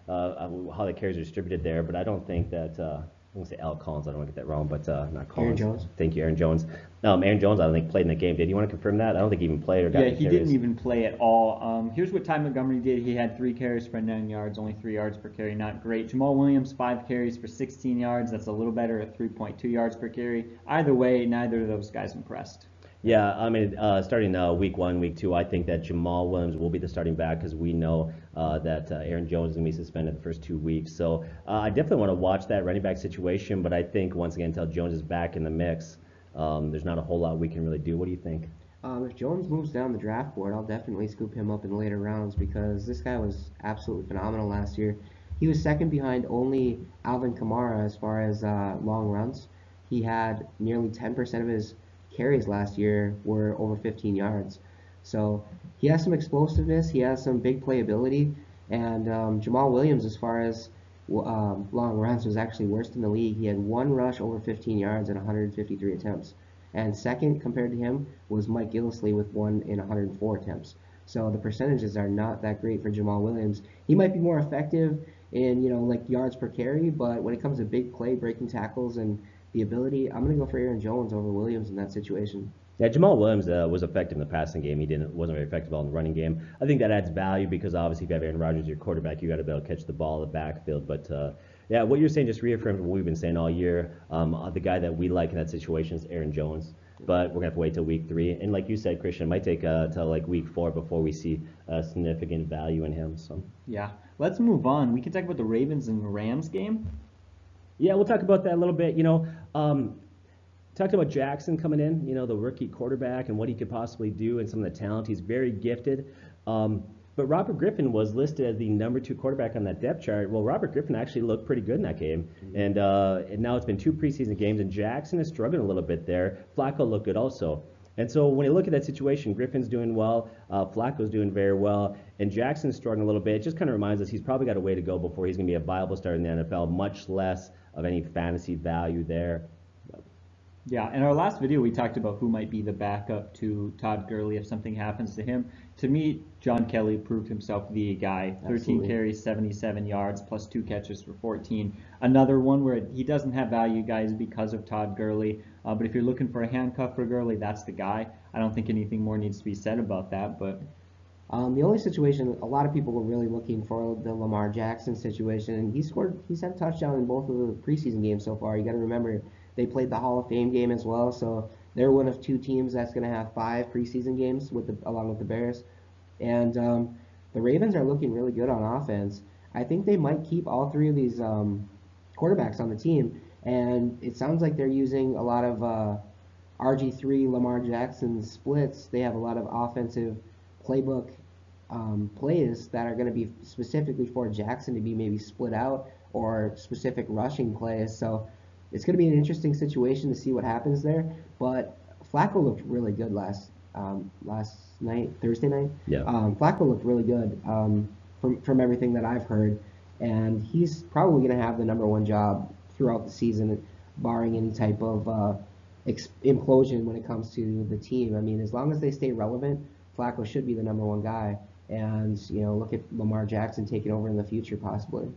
how the carries are distributed there, but I don't think that I'm going to say Al Collins. I don't want to get that wrong, but not Collins. Aaron Jones. Thank you, Aaron Jones. Aaron Jones, I don't think played in the game. Did you want to confirm that? I don't think he even played or got Yeah, the he carries. didn't even play at all. Here's what Ty Montgomery did. He had 3 carries for 9 yards, only 3 yards per carry. Not great. Jamal Williams, 5 carries for 16 yards. That's a little better at 3.2 yards per carry. Either way, neither of those guys impressed. Yeah, I mean, starting week 1, week 2, I think that Jamal Williams will be the starting back because we know that Aaron Jones is going to be suspended the first 2 weeks. So I definitely want to watch that running back situation, but I think, once again, until Jones is back in the mix, there's not a whole lot we can really do. What do you think? If Jones moves down the draft board, I'll definitely scoop him up in the later rounds because this guy was absolutely phenomenal last year. He was second behind only Alvin Kamara as far as long runs. He had nearly 10% of his carries last year were over 15 yards. So he has some explosiveness, he has some big playability, and Jamal Williams, as far as long runs, was actually worst in the league. He had 1 rush over 15 yards and 153 attempts. And second compared to him was Mike Gillislee with 1 in 104 attempts. So the percentages are not that great for Jamal Williams. He might be more effective in, like yards per carry, but when it comes to big play, breaking tackles, and the ability, I'm going to go for Aaron Jones over Williams in that situation. Yeah, Jamal Williams was effective in the passing game. He wasn't very effective in the running game. I think that adds value because obviously if you have Aaron Rodgers as your quarterback, you got to be able to catch the ball in the backfield. But yeah, what you're saying just reaffirms what we've been saying all year. The guy that we like in that situation is Aaron Jones. But we're going to have to wait till week 3. And like you said, Christian, it might take till like week 4 before we see significant value in him. So Yeah, let's move on. We can talk about the Ravens and Rams game. Yeah, we'll talk about that a little bit. Talked about Jackson coming in, the rookie quarterback and what he could possibly do and some of the talent. He's very gifted. But Robert Griffin was listed as the number 2 quarterback on that depth chart. Well, Robert Griffin actually looked pretty good in that game. And now it's been 2 preseason games, and Jackson is struggling a little bit there. Flacco looked good also. And so when you look at that situation, Griffin's doing well, Flacco's doing very well, and Jackson's struggling a little bit. It just kind of reminds us he's probably got a way to go before he's going to be a viable starter in the NFL, much less of any fantasy value there. Yeah, in our last video, we talked about who might be the backup to Todd Gurley if something happens to him. To me, John Kelly proved himself the guy. 13 Absolutely. carries, 77 yards, plus 2 catches for 14. Another one where he doesn't have value, guys, because of Todd Gurley. But if you're looking for a handcuff for Gurley, that's the guy. I don't think anything more needs to be said about that. But The only situation a lot of people were really looking for the Lamar Jackson situation, and he's had a touchdown in both of the preseason games so far. You got to remember they played the Hall of Fame game as well, so they're one of two teams that's going to have 5 preseason games along with the Bears, and the Ravens are looking really good on offense. I think they might keep all three of these quarterbacks on the team, and it sounds like they're using a lot of RG3 Lamar Jackson splits. They have a lot of offensive playbook plays that are going to be specifically for Jackson to be maybe split out, or specific rushing plays. So it's going to be an interesting situation to see what happens there. But Flacco looked really good last night, Thursday night. Yeah. Flacco looked really good from everything that I've heard, and he's probably going to have the #1 job throughout the season, barring any type of implosion when it comes to the team. I mean, as long as they stay relevant, Flacco should be the #1 guy. And, look at Lamar Jackson taking over in the future, possibly.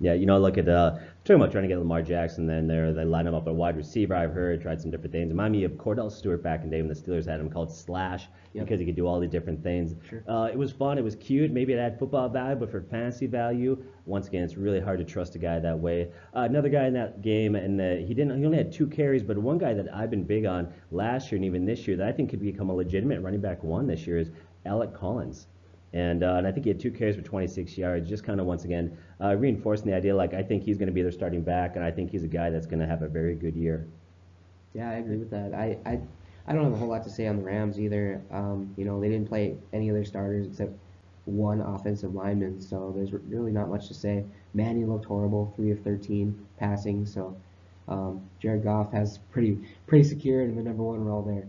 Yeah, look at talking about trying to get Lamar Jackson. Then they line him up at wide receiver. I've heard tried some different things. Remind me of Cordell Stewart back in the day when the Steelers had him called Slash. Yep. Because he could do all these different things. Sure. It was fun. It was cute. Maybe it had football value, but for fantasy value, once again, it's really hard to trust a guy that way. Another guy in that game, and he only had 2 carries, but one guy that I've been big on last year and even this year that I think could become a legitimate running back 1 this year is Alec Collins. And I think he had 2 carries for 26 yards, just kind of once again reinforcing the idea, like I think he's going to be their starting back, and I think he's a guy that's going to have a very good year. Yeah, I agree with that. I don't have a whole lot to say on the Rams either. They didn't play any of their starters except one offensive lineman, so there's really not much to say. Manning looked horrible, 3 of 13 passing, so Jared Goff has pretty secured in the #1 role there.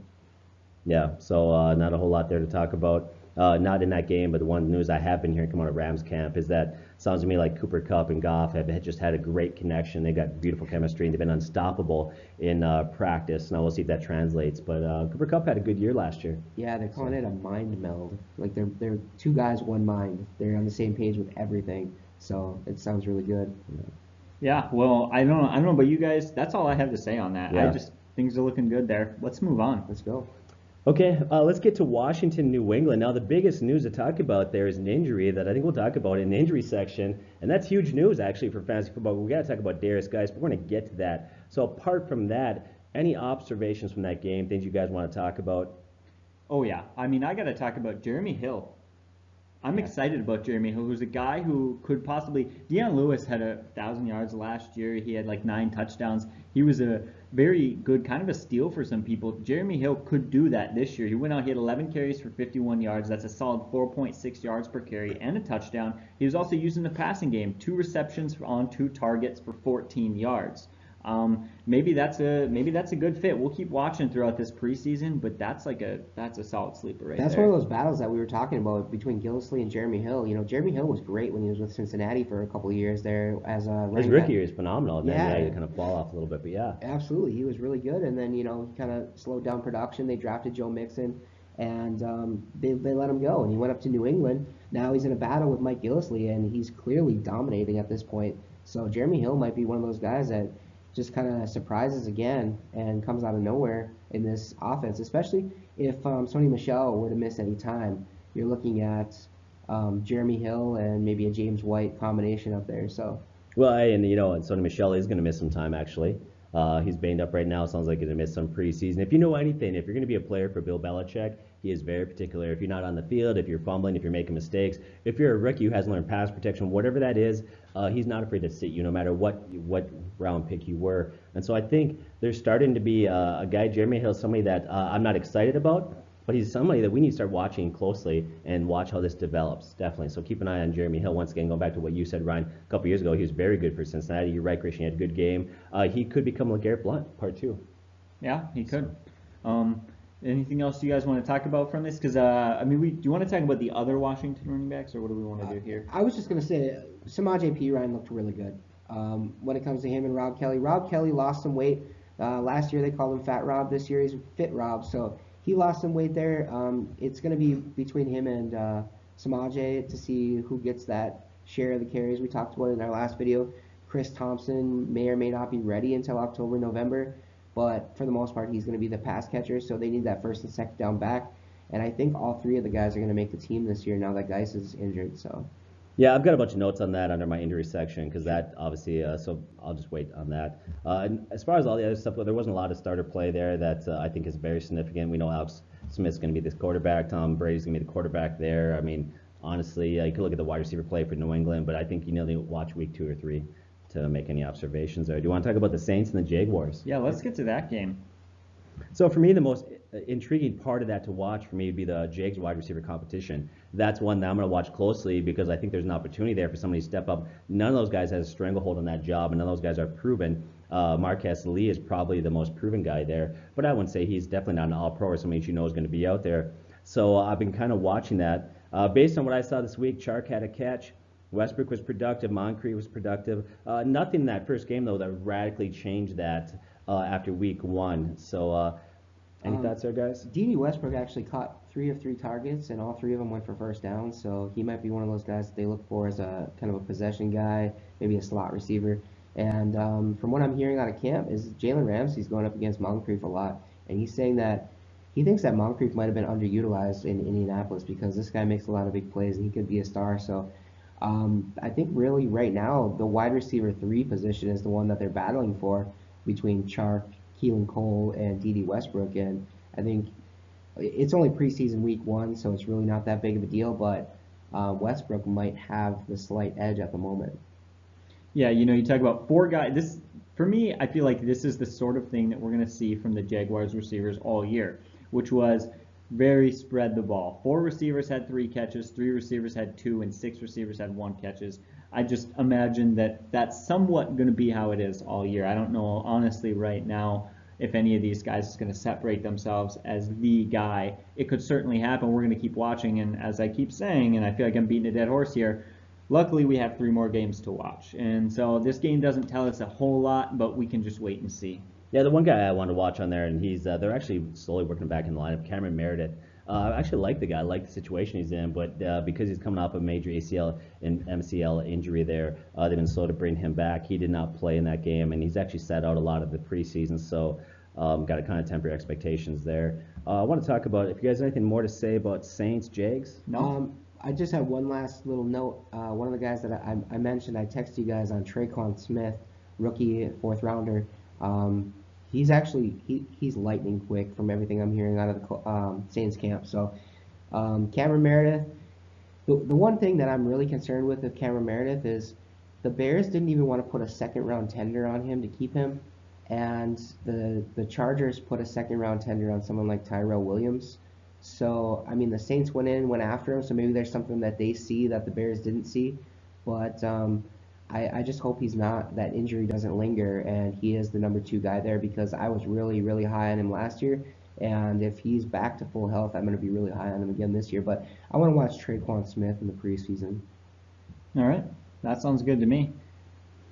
Yeah, so not a whole lot there to talk about. Not in that game, but the one news I have been hearing come out of Rams camp is that sounds to me like Cooper Kupp and Goff have just had a great connection. They've got beautiful chemistry, and they've been unstoppable in practice. Now we'll see if that translates. But Cooper Kupp had a good year last year. Yeah, they're calling it a mind meld. Like they're 2 guys, 1 mind. They're on the same page with everything. So it sounds really good. Yeah, well, I don't know about you guys. That's all I have to say on that. Yeah. Things are looking good there. Let's move on. Let's go. Okay, let's get to Washington, New England. Now, the biggest news to talk about there is an injury that I think we'll talk about in the injury section, and that's huge news, actually, for fantasy football. We got to talk about Darius, guys, but we're going to get to that. So apart from that, any observations from that game, things you guys want to talk about? Oh, yeah. I mean, I got to talk about Jeremy Hill. I'm excited about Jeremy Hill, who's a guy who could possibly... Deion Lewis had 1,000 yards last year. He had like 9 touchdowns. He was a very good, kind of a steal for some people. Jeremy Hill could do that this year. He went out, he had 11 carries for 51 yards. That's a solid 4.6 yards per carry and a touchdown. He was also used in the passing game, 2 receptions on 2 targets for 14 yards. Maybe that's a good fit. We'll keep watching throughout this preseason, but that's a solid sleeper right That's there. one of those battles that we were talking about between Gillislee and Jeremy Hill. Jeremy Hill was great when he was with Cincinnati for a couple of years there as a running His rookie year is phenomenal. Then, Yeah. you kind of fall off a little bit, but yeah. Absolutely, he was really good, and then he kind of slowed down production. They drafted Joe Mixon, and they let him go, and he went up to New England. Now he's in a battle with Mike Gillislee, and he's clearly dominating at this point. So Jeremy Hill might be one of those guys that just kind of surprises again and comes out of nowhere in this offense, especially if Sony Michel were to miss any time. You're looking at Jeremy Hill and maybe a James White combination up there. So. Well, and Sony Michel is going to miss some time, actually. He's banged up right now. Sounds like he's going to miss some preseason. If you know anything, if you're going to be a player for Bill Belichick, he is very particular. If you're not on the field, if you're fumbling, if you're making mistakes, if you're a rookie who hasn't learned pass protection, whatever that is, he's not afraid to sit you no matter what round pick you were. And so I think there's starting to be a guy, Jeremy Hill, somebody that I'm not excited about, but he's somebody that we need to start watching closely and watch how this develops, definitely. So keep an eye on Jeremy Hill. Once again, going back to what you said, Ryan, a couple years ago, he was very good for Cincinnati. You're right, Christian, he had a good game. He could become LeGarrette Blount, part 2. Yeah, he could. Anything else you guys want to talk about from this? Because, do you want to talk about the other Washington running backs, or what do we want to do here? I was just going to say, Samaje Perine looked really good. When it comes to him and Rob Kelly lost some weight. Last year they called him Fat Rob. This year he's Fit Rob. So he lost some weight there. It's going to be between him and Samaje to see who gets that share of the carries. We talked about it in our last video. Chris Thompson may or may not be ready until October, November. But for the most part, he's going to be the pass catcher, so they need that first and second down back. And I think all three of the guys are going to make the team this year now that Geis is injured. So. Yeah, I've got a bunch of notes on that under my injury section because that obviously, so I'll just wait on that. And as far as all the other stuff, well, there wasn't a lot of starter play there that I think is very significant. We know Alex Smith's going to be this quarterback. Tom Brady's going to be the quarterback there. I mean, honestly, you could look at the wide receiver play for New England, but I think you need to watch week 2 or 3 to make any observations there. Do you want to talk about the Saints and the Jaguars? Yeah, let's get to that game. So for me, the most intriguing part of that to watch for me would be the Jags wide receiver competition. That's one that I'm going to watch closely because I think there's an opportunity there for somebody to step up. None of those guys has a stranglehold on that job, and none of those guys are proven. Marquez Lee is probably the most proven guy there, but I wouldn't say he's definitely not an all-pro or somebody you know is going to be out there. So I've been kind of watching that. Based on what I saw this week, Chark had a catch. Westbrook was productive. Moncrief was productive. Nothing in that first game, though, that radically changed that after week 1. So any thoughts there, guys? D.D. Westbrook actually caught 3 of 3 targets, and all 3 of them went for first down. So he might be one of those guys that they look for as a kind of a possession guy, maybe a slot receiver. And from what I'm hearing out of camp, is Jalen Ramsey's going up against Moncrief a lot, and he's saying that he thinks that Moncrief might have been underutilized in Indianapolis because this guy makes a lot of big plays and he could be a star. So I think really right now the wide receiver 3 position is the one that they're battling for between Chark, Keelan Cole, and D.D. Westbrook. And I think it's only preseason week 1, so it's really not that big of a deal, but Westbrook might have the slight edge at the moment. Yeah, you talk about 4 guys. This, for me, I feel like this is the sort of thing that we're going to see from the Jaguars receivers all year, which was very spread the ball. 4 receivers had 3 catches, 3 receivers had 2, and 6 receivers had 1 catches. I just imagine that that's somewhat going to be how it is all year. I don't know, honestly, right now, if any of these guys is going to separate themselves as the guy. It could certainly happen. We're going to keep watching, and as I keep saying, and I feel like I'm beating a dead horse here, luckily we have 3 more games to watch. And so this game doesn't tell us a whole lot, but we can just wait and see. Yeah, the one guy I want to watch on there, and he's they're actually slowly working back in the lineup, Cameron Meredith. I actually like the guy, I like the situation he's in, but because he's coming off a major ACL and MCL injury there, they've been slow to bring him back. He did not play in that game, and he's actually sat out a lot of the preseason, so got to kind of temper expectations there. I want to talk about, if you guys have anything more to say about Saints, Jags? No? I just have one last little note. One of the guys that I mentioned, I texted you guys on Traquan Smith, rookie 4th rounder. He's actually he's lightning quick from everything I'm hearing out of the Saints camp. So Cameron Meredith, the one thing that I'm really concerned with Cameron Meredith is the Bears didn't even want to put a 2nd round tender on him to keep him, and the Chargers put a 2nd round tender on someone like Tyrell Williams. So I mean the Saints went after him, so maybe there's something that they see that the Bears didn't see, but I just hope that injury doesn't linger and he is the number 2 guy there, because I was really, really high on him last year, and if he's back to full health, I'm going to be really high on him again this year. But I want to watch Traquan Smith in the preseason. All right, that sounds good to me.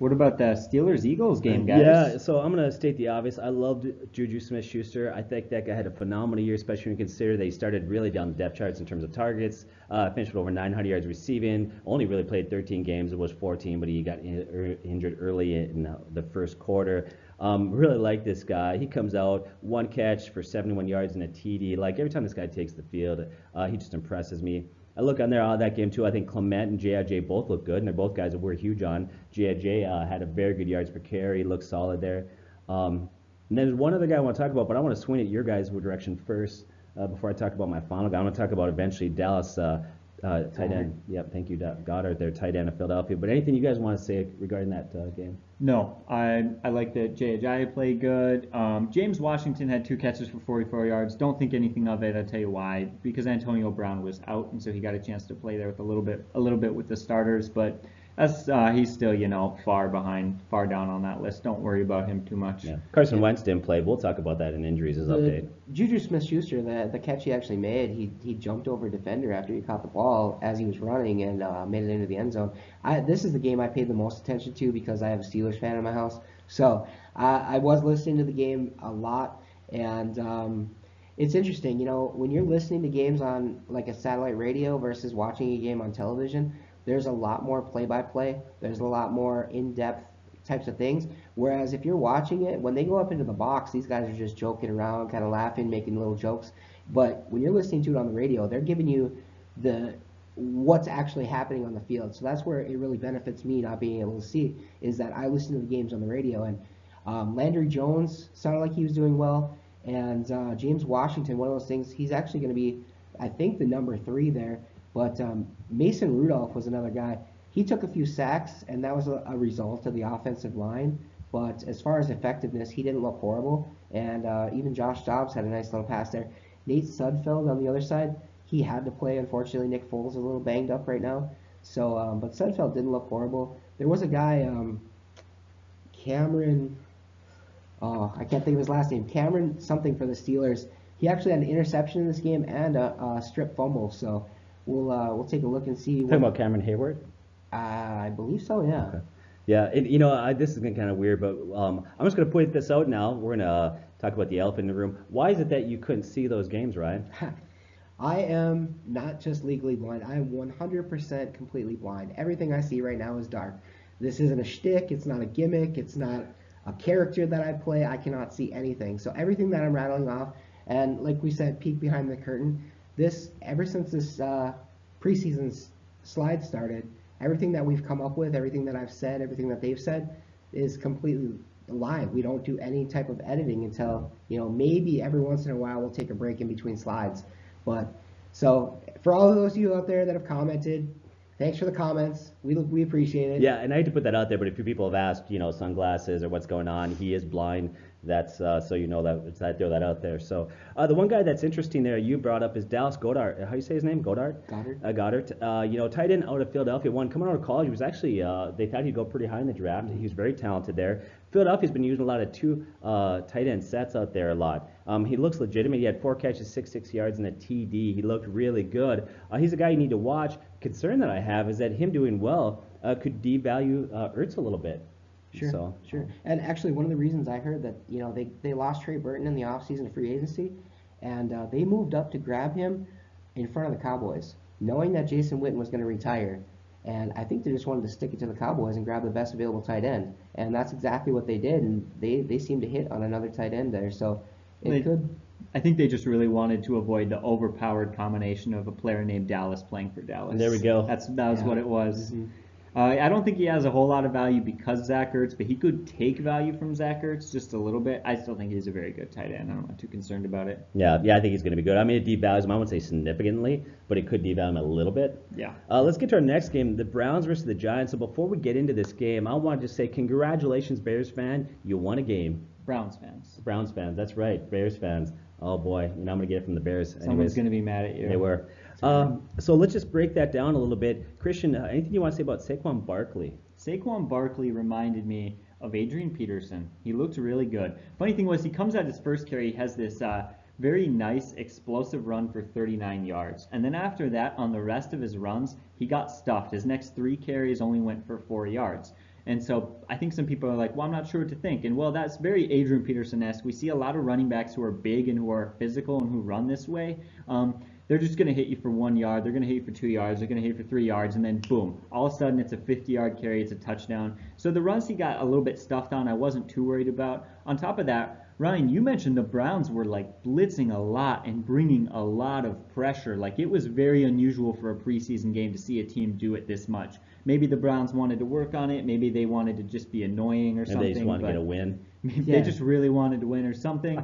What about the Steelers-Eagles game, guys? Yeah, so I'm going to state the obvious. I loved Juju Smith-Schuster. I think that guy had a phenomenal year, especially when you consider they started really down the depth charts in terms of targets. Finished with over 900 yards receiving. Only really played 13 games. It was 14, but he got injured early in the first quarter. Really like this guy. He comes out, 1 catch for 71 yards and a TD. Like, every time this guy takes the field, he just impresses me. I look on there out of that game too. I think Clement and J.I.J. both look good, and they're both guys that we're huge on. J.I.J. Had a very good yards per carry, looked solid there. And there's one other guy I want to talk about, but I want to swing at your guys' direction first before I talk about my final guy. I want to talk about eventually Dallas tight end. Yep, thank you, Goddard, their tight end of Philadelphia. But anything you guys want to say regarding that game? No, I like that J.J. played good. James Washington had 2 catches for 44 yards. Don't think anything of it. I'll tell you why. Because Antonio Brown was out, and so he got a chance to play there with a little bit with the starters. But he's still far down on that list. Don't worry about him too much. Yeah. Carson Wentz didn't play. We'll talk about that in injuries as update. Juju Smith-Schuster, the catch he actually made, he jumped over a defender after he caught the ball as he was running and made it into the end zone. This is the game I paid the most attention to because I have a Steelers fan in my house. So I was listening to the game a lot, and it's interesting, when you're listening to games on like a satellite radio versus watching a game on television, there's a lot more play-by-play. There's a lot more in-depth types of things. Whereas if you're watching it, when they go up into the box, these guys are just joking around, kind of laughing, making little jokes. But when you're listening to it on the radio, they're giving you the what's actually happening on the field. So that's where it really benefits me not being able to see, is that I listen to the games on the radio. And Landry Jones sounded like he was doing well, and James Washington, one of those things, he's actually going to be, I think, the number 3 there. But Mason Rudolph was another guy. He took a few sacks, and that was a result of the offensive line. But as far as effectiveness, he didn't look horrible. And even Josh Dobbs had a nice little pass there. Nate Sudfeld on the other side, he had to play. Unfortunately, Nick Foles is a little banged up right now. So, but Sudfeld didn't look horrible. There was a guy, Cameron, I can't think of his last name. Cameron something for the Steelers. He actually had an interception in this game and a strip fumble. So we'll take a look and see. Talking about Cameron Hayward? I believe so, yeah. Okay. Yeah, and this is kind of weird, but I'm just going to point this out now. We're going to talk about the elephant in the room. Why is it that you couldn't see those games, Ryan? I am not just legally blind. I am 100% completely blind. Everything I see right now is dark. This isn't a shtick. It's not a gimmick. It's not a character that I play. I cannot see anything. So everything that I'm rattling off, and like we said, peek behind the curtain, ever since this preseason slide started, everything that we've come up with, everything that I've said, everything that they've said is completely live. We don't do any type of editing until, maybe every once in a while we'll take a break in between slides. But so for all of those of you out there that have commented, thanks for the comments. We appreciate it. Yeah, and I hate to put that out there, but a few people have asked, sunglasses or what's going on. He is blind. That's so you know that I throw that out there. So the one guy that's interesting there you brought up is Dallas Goedert. How do you say his name? Goddard. Goddard. Tight end out of Philadelphia. Coming out of college, he was actually they thought he'd go pretty high in the draft. He was very talented there. Philadelphia's been using a lot of 2 tight end sets out there a lot. He looks legitimate. He had 4 catches, 66 yards, and a TD. He looked really good. He's a guy you need to watch. Concern that I have is that him doing well could devalue Ertz a little bit. Sure. And actually, one of the reasons I heard that, they lost Trey Burton in the offseason free agency, and they moved up to grab him in front of the Cowboys, knowing that Jason Witten was going to retire. And I think they just wanted to stick it to the Cowboys and grab the best available tight end. And that's exactly what they did, and they seemed to hit on another tight end there. So I think they just really wanted to avoid the overpowered combination of a player named Dallas playing for Dallas. There we go. That was what it was. Mm-hmm. I don't think he has a whole lot of value because Zach Ertz, but he could take value from Zach Ertz just a little bit. I still think he's a very good tight end. I'm not too concerned about it. Yeah, I think he's going to be good. I mean, it devalues him. I wouldn't say significantly, but it could devalue him a little bit. Yeah. Let's get to our next game, the Browns versus the Giants. So before we get into this game, I want to just say congratulations, Bears fan. You won a game. Browns fans. That's right. Bears fans. Oh boy, I'm going to get it from the Bears. Someone's going to be mad at you. They were. So let's just break that down a little bit. Christian, anything you want to say about Saquon Barkley? Saquon Barkley reminded me of Adrian Peterson. He looked really good. Funny thing was, he comes out his first carry, he has this very nice explosive run for 39 yards. And then after that, on the rest of his runs, he got stuffed. His next 3 carries only went for 4 yards. And so I think some people are like, well, I'm not sure what to think. And well, that's very Adrian Peterson-esque. We see a lot of running backs who are big and who are physical and who run this way. They're just going to hit you for 1 yard. They're going to hit you for 2 yards. They're going to hit you for 3 yards. And then boom, all of a sudden it's a 50-yard carry. It's a touchdown. So the runs he got a little bit stuffed on, I wasn't too worried about. On top of that, Ryan, you mentioned the Browns were like blitzing a lot and bringing a lot of pressure. Like it was very unusual for a preseason game to see a team do it this much. Maybe the Browns wanted to work on it. Maybe they wanted to just be annoying or something. They just wanted to get a win. They just really wanted to win or something.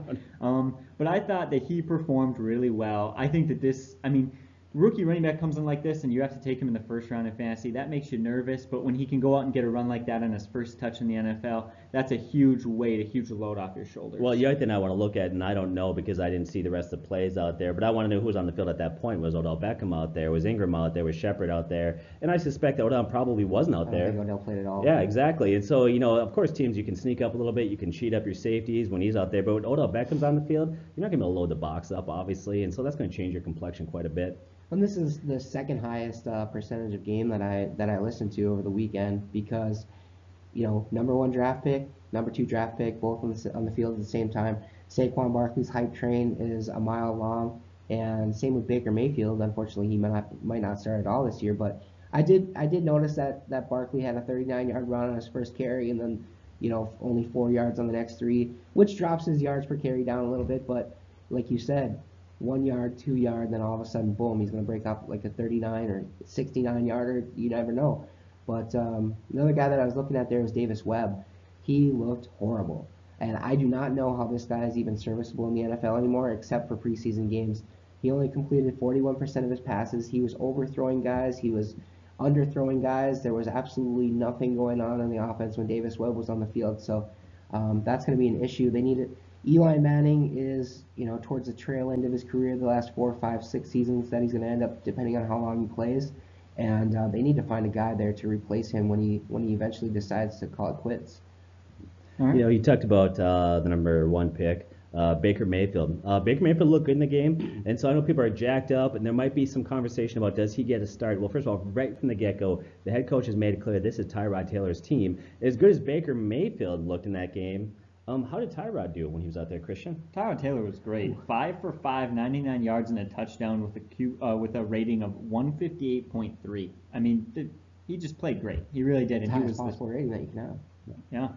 But I thought that he performed really well. I think that rookie running back comes in like this and you have to take him in the first round in fantasy. That makes you nervous, but when he can go out and get a run like that on his first touch in the NFL, that's a huge weight, a huge load off your shoulders. Well, the other thing I want to look at, and I don't know because I didn't see the rest of the plays out there, but I want to know who was on the field at that point. Was Odell Beckham out there? Was Ingram out there? Was Shepard out there? And I suspect that Odell probably wasn't out there. I don't think Odell played at all. Yeah, exactly. And so, of course, teams, you can sneak up a little bit. You can cheat up your safeties when he's out there. But when Odell Beckham's on the field, you're not going to be able to load the box up, obviously. And so that's going to change your complexion quite a bit. And this is the second highest percentage of game that I listened to over the weekend because, number 1 draft pick, number 2 draft pick, both on the field at the same time. Saquon Barkley's hype train is a mile long, and same with Baker Mayfield. Unfortunately, he might not start at all this year, but I did notice that Barkley had a 39-yard run on his first carry, and then only 4 yards on the next 3, which drops his yards per carry down a little bit. But like you said, 1 yard, 2 yard, then all of a sudden, boom, he's going to break up like a 39 or 69 yarder. You never know. But another guy that I was looking at there was Davis Webb. He looked horrible. And I do not know how this guy is even serviceable in the NFL anymore, except for preseason games. He only completed 41% of his passes. He was overthrowing guys. He was underthrowing guys. There was absolutely nothing going on in the offense when Davis Webb was on the field. So that's going to be an issue. They need it. Eli Manning is, towards the trail end of his career, the last 4, 5, 6 seasons that he's going to end up, depending on how long he plays. And they need to find a guy there to replace him when he eventually decides to call it quits. All right. You talked about the number 1 pick, Baker Mayfield. Baker Mayfield looked good in the game, and so I know people are jacked up, and there might be some conversation about does he get a start. Well, first of all, right from the get-go, the head coach has made it clear this is Tyrod Taylor's team. As good as Baker Mayfield looked in that game, how did Tyrod do when he was out there, Christian? Tyrod Taylor was great. 5 for 5, 99 yards and a touchdown with a rating of 158.3. I mean, he just played great. He really did. And he was possible rating that you can have.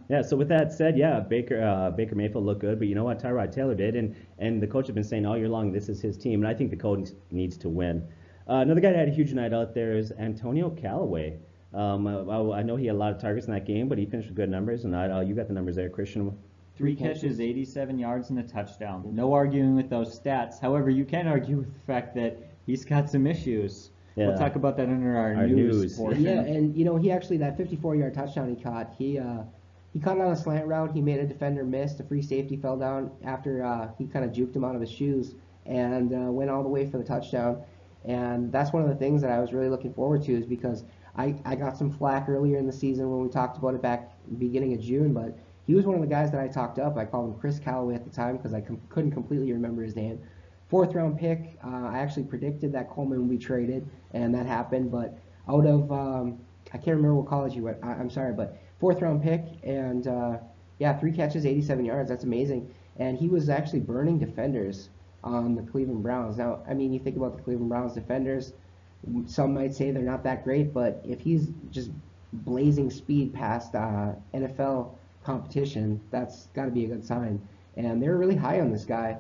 Yeah. So with that said, Baker Mayfield looked good, but you know what, Tyrod Taylor did, and the coach has been saying all year long this is his team, and I think the coach needs to win. Another guy that had a huge night out there is Antonio Callaway. I know he had a lot of targets in that game, but he finished with good numbers, and you got the numbers there, Christian. 3 catches, 87 yards, and a touchdown. No arguing with those stats. However, you can argue with the fact that he's got some issues. Yeah. We'll talk about that under our news portion. Yeah, and he actually, that 54-yard touchdown he caught, he caught it on a slant route. He made a defender miss. The free safety fell down after he kind of juked him out of his shoes and went all the way for the touchdown. And that's one of the things that I was really looking forward to, is because I got some flack earlier in the season when we talked about it back beginning of June, but he was one of the guys that I talked up. I called him Chris Callaway at the time because I couldn't completely remember his name. 4th round pick. I actually predicted that Coleman would be traded, and that happened. But out of, I can't remember what college he went. I'm sorry, but 4th round pick, and 3 catches, 87 yards. That's amazing. And he was actually burning defenders on the Cleveland Browns. Now, I mean, you think about the Cleveland Browns defenders, some might say they're not that great, but if he's just blazing speed past NFL competition, that's got to be a good sign. And they're really high on this guy.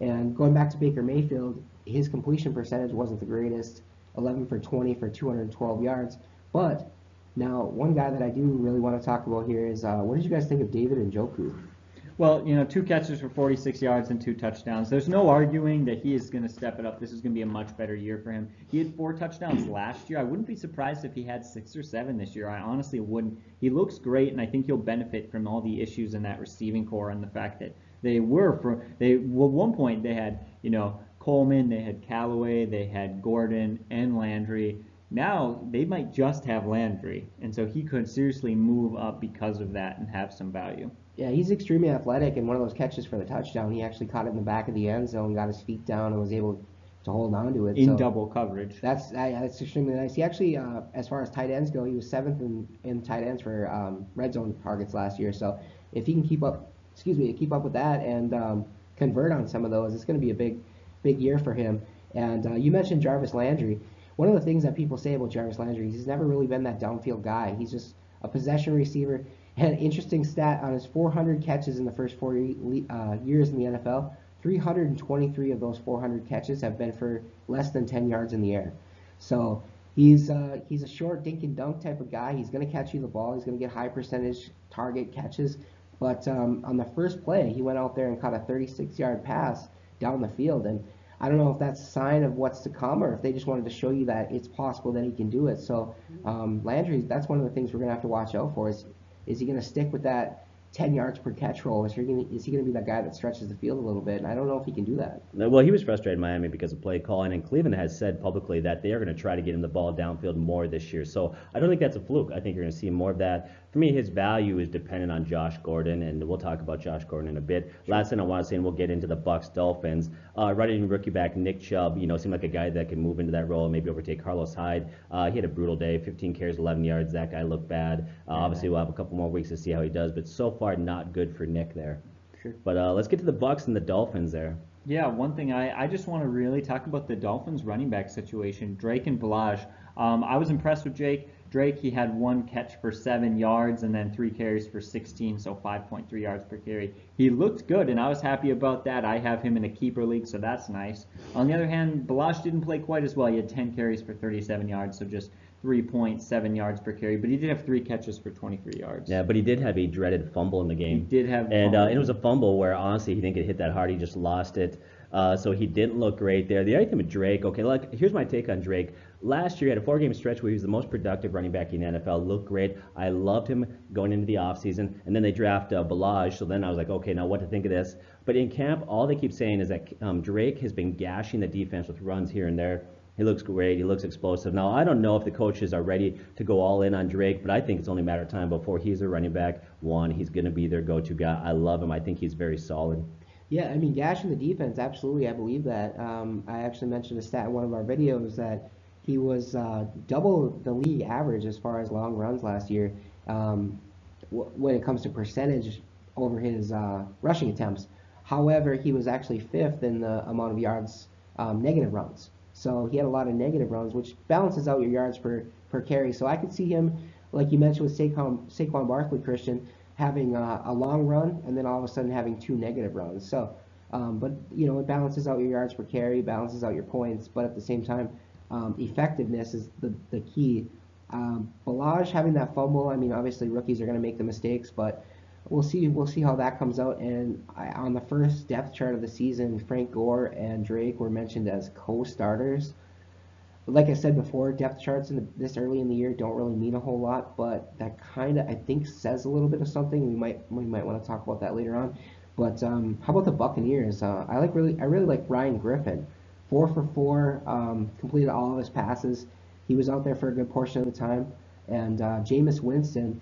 And going back to Baker Mayfield, his completion percentage wasn't the greatest, 11 for 20 for 212 yards. But now, one guy that I do really want to talk about here is, what did you guys think of David Njoku? Well, 2 catches for 46 yards and 2 touchdowns. There's no arguing that he is going to step it up. This is going to be a much better year for him. He had 4 touchdowns last year. I wouldn't be surprised if he had 6 or 7 this year. I honestly wouldn't. He looks great, and I think he'll benefit from all the issues in that receiving core and the fact that at one point they had, Coleman, they had Callaway, they had Gordon and Landry. Now they might just have Landry, and so he could seriously move up because of that and have some value. Yeah, he's extremely athletic, and one of those catches for the touchdown, he actually caught it in the back of the end zone, got his feet down, and was able to hold on to it. In double coverage. That's extremely nice. He actually, as far as tight ends go, he was 7th in tight ends for red zone targets last year. So if he can keep up with that and convert on some of those, it's going to be a big year for him. And you mentioned Jarvis Landry. One of the things that people say about Jarvis Landry is he's never really been that downfield guy. He's just a possession receiver. Had an interesting stat on his 400 catches in the first 4 years in the NFL. 323 of those 400 catches have been for less than 10 yards in the air. So he's a short dink and dunk type of guy. He's going to catch you the ball. He's going to get high percentage target catches. But on the first play, he went out there and caught a 36-yard pass down the field. And I don't know if that's a sign of what's to come or if they just wanted to show you that it's possible that he can do it. So Landry, that's one of the things we're going to have to watch out for. Is he going to stick with that 10 yards per catch role? Is he going to be that guy that stretches the field a little bit? And I don't know if he can do that. Well, he was frustrated in Miami because of play calling, and Cleveland has said publicly that they are going to try to get him the ball downfield more this year. So I don't think that's a fluke. I think you're going to see more of that. For me, his value is dependent on Josh Gordon, and we'll talk about Josh Gordon in a bit. Sure. Last thing I want to say, and we'll get into the Bucs Dolphins. Running rookie back Nick Chubb, seemed like a guy that can move into that role and maybe overtake Carlos Hyde. He had a brutal day, 15 carries, 11 yards. That guy looked bad. Obviously, we'll have a couple more weeks to see how he does, but so far not good for Nick there. Sure. But let's get to the Bucs and the Dolphins there. Yeah, one thing I just want to really talk about the Dolphins running back situation, Drake and Ballage. I was impressed with Drake. Drake, he had 1 catch for 7 yards and then 3 carries for 16, so 5.3 yards per carry. He looked good, and I was happy about that. I have him in a keeper league, so that's nice. On the other hand, Balazs didn't play quite as well. He had 10 carries for 37 yards, so just 3.7 yards per carry, but he did have 3 catches for 23 yards. Yeah, but he did have a dreaded fumble in the game. He did have and fumble. it was a fumble where honestly he didn't get hit that hard. He just lost it. So he didn't look great there. The other thing with Drake, okay, look, here's my take on Drake. Last year he had a 4-game stretch where he was the most productive running back in the NFL. Looked great. I loved him going into the offseason. And then they draft Balazs, so then I was like, okay, now what to think of this? But in camp, all they keep saying is that Drake has been gashing the defense with runs here and there. He looks great. He looks explosive. Now, I don't know if the coaches are ready to go all in on Drake, but I think it's only a matter of time before he's a running back. One, he's going to be their go-to guy. I love him. I think he's very solid. Yeah, I mean, gashing the defense, absolutely, I believe that. I actually mentioned a stat in one of our videos that he was double the league average as far as long runs last year when it comes to percentage over his rushing attempts. However, he was actually 5th in the amount of yards negative runs. So he had a lot of negative runs, which balances out your yards per carry. So I could see him, like you mentioned with Saquon Barkley, Christian, having a long run and then all of a sudden having 2 negative runs. So, but you know, it balances out your yards per carry, balances out your points, but at the same time, effectiveness is the key. Balazs having that fumble, I mean, obviously rookies are going to make the mistakes, but we'll see how that comes out. And on the first depth chart of the season, Frank Gore and Drake were mentioned as co-starters. Like I said before, depth charts this early in the year don't really mean a whole lot, but that kind of, I think, says a little bit of something. We might want to talk about that later on. But how about the Buccaneers? I really like Ryan Griffin. 4 for 4, completed all of his passes. He was out there for a good portion of the time. And Jameis Winston,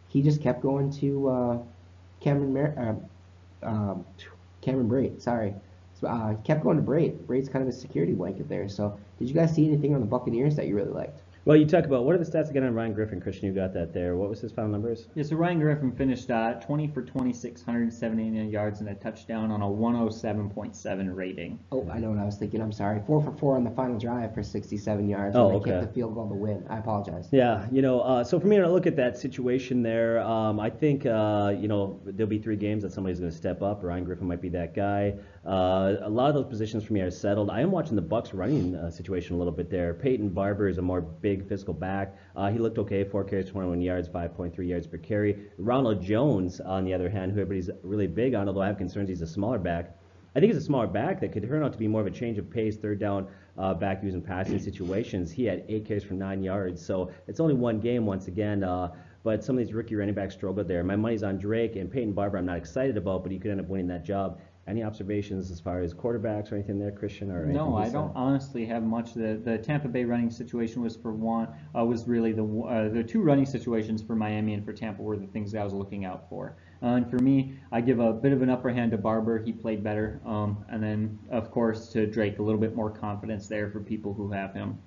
he just kept going to Cameron Brate. Sorry. Kept going to Brate. Brate's kind of a security blanket there. So did you guys see anything on the Buccaneers that you really liked? Well, you talk about, what are the stats again on Ryan Griffin? Christian, you got that there. What was his final numbers? Yeah, so Ryan Griffin finished 20 for 26, 179 yards and a touchdown on a 107.7 rating. Oh, I know what I was thinking. I'm sorry. 4 for 4 on the final drive for 67 yards. Oh, and okay. They kicked the field goal to win. I apologize. Yeah, so for me, when I look at that situation there, I think, there'll be 3 games that somebody's going to step up. Ryan Griffin might be that guy. A lot of those positions for me are settled. I am watching the Bucs running situation a little bit there. Peyton Barber is a more big physical back. He looked okay, 4 carries, 21 yards, 5.3 yards per carry. Ronald Jones, on the other hand, who everybody's really big on, although I have concerns he's a smaller back. I think he's a smaller back that could turn out to be more of a change of pace, third down back using passing situations. He had 8 carries for 9 yards, so it's only 1 game once again. But some of these rookie running backs struggled there. My money's on Drake and Peyton Barber. I'm not excited about, but he could end up winning that job. Any observations as far as quarterbacks or anything there, Christian? Or no, I don't honestly have much. The Tampa Bay running situation was was really the 2 running situations for Miami and for Tampa were the things that I was looking out for. And for me, I give a bit of an upper hand to Barber. He played better. And then, of course, to Drake, a little bit more confidence there for people who have him.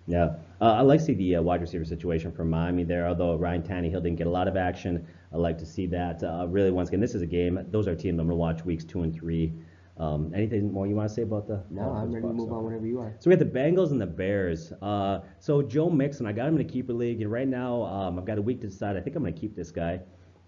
Yeah, I like to see the wide receiver situation for Miami there, although Ryan Tannehill didn't get a lot of action. I like to see that. Really, once again, this is a game. Those are teams I'm going to watch weeks 2 and 3. Anything more you want to say about the No, I'm ready to move on whenever you are. So we have the Bengals and the Bears. So Joe Mixon, I got him in a keeper league, and right now I've got a week to decide. I think I'm going to keep this guy.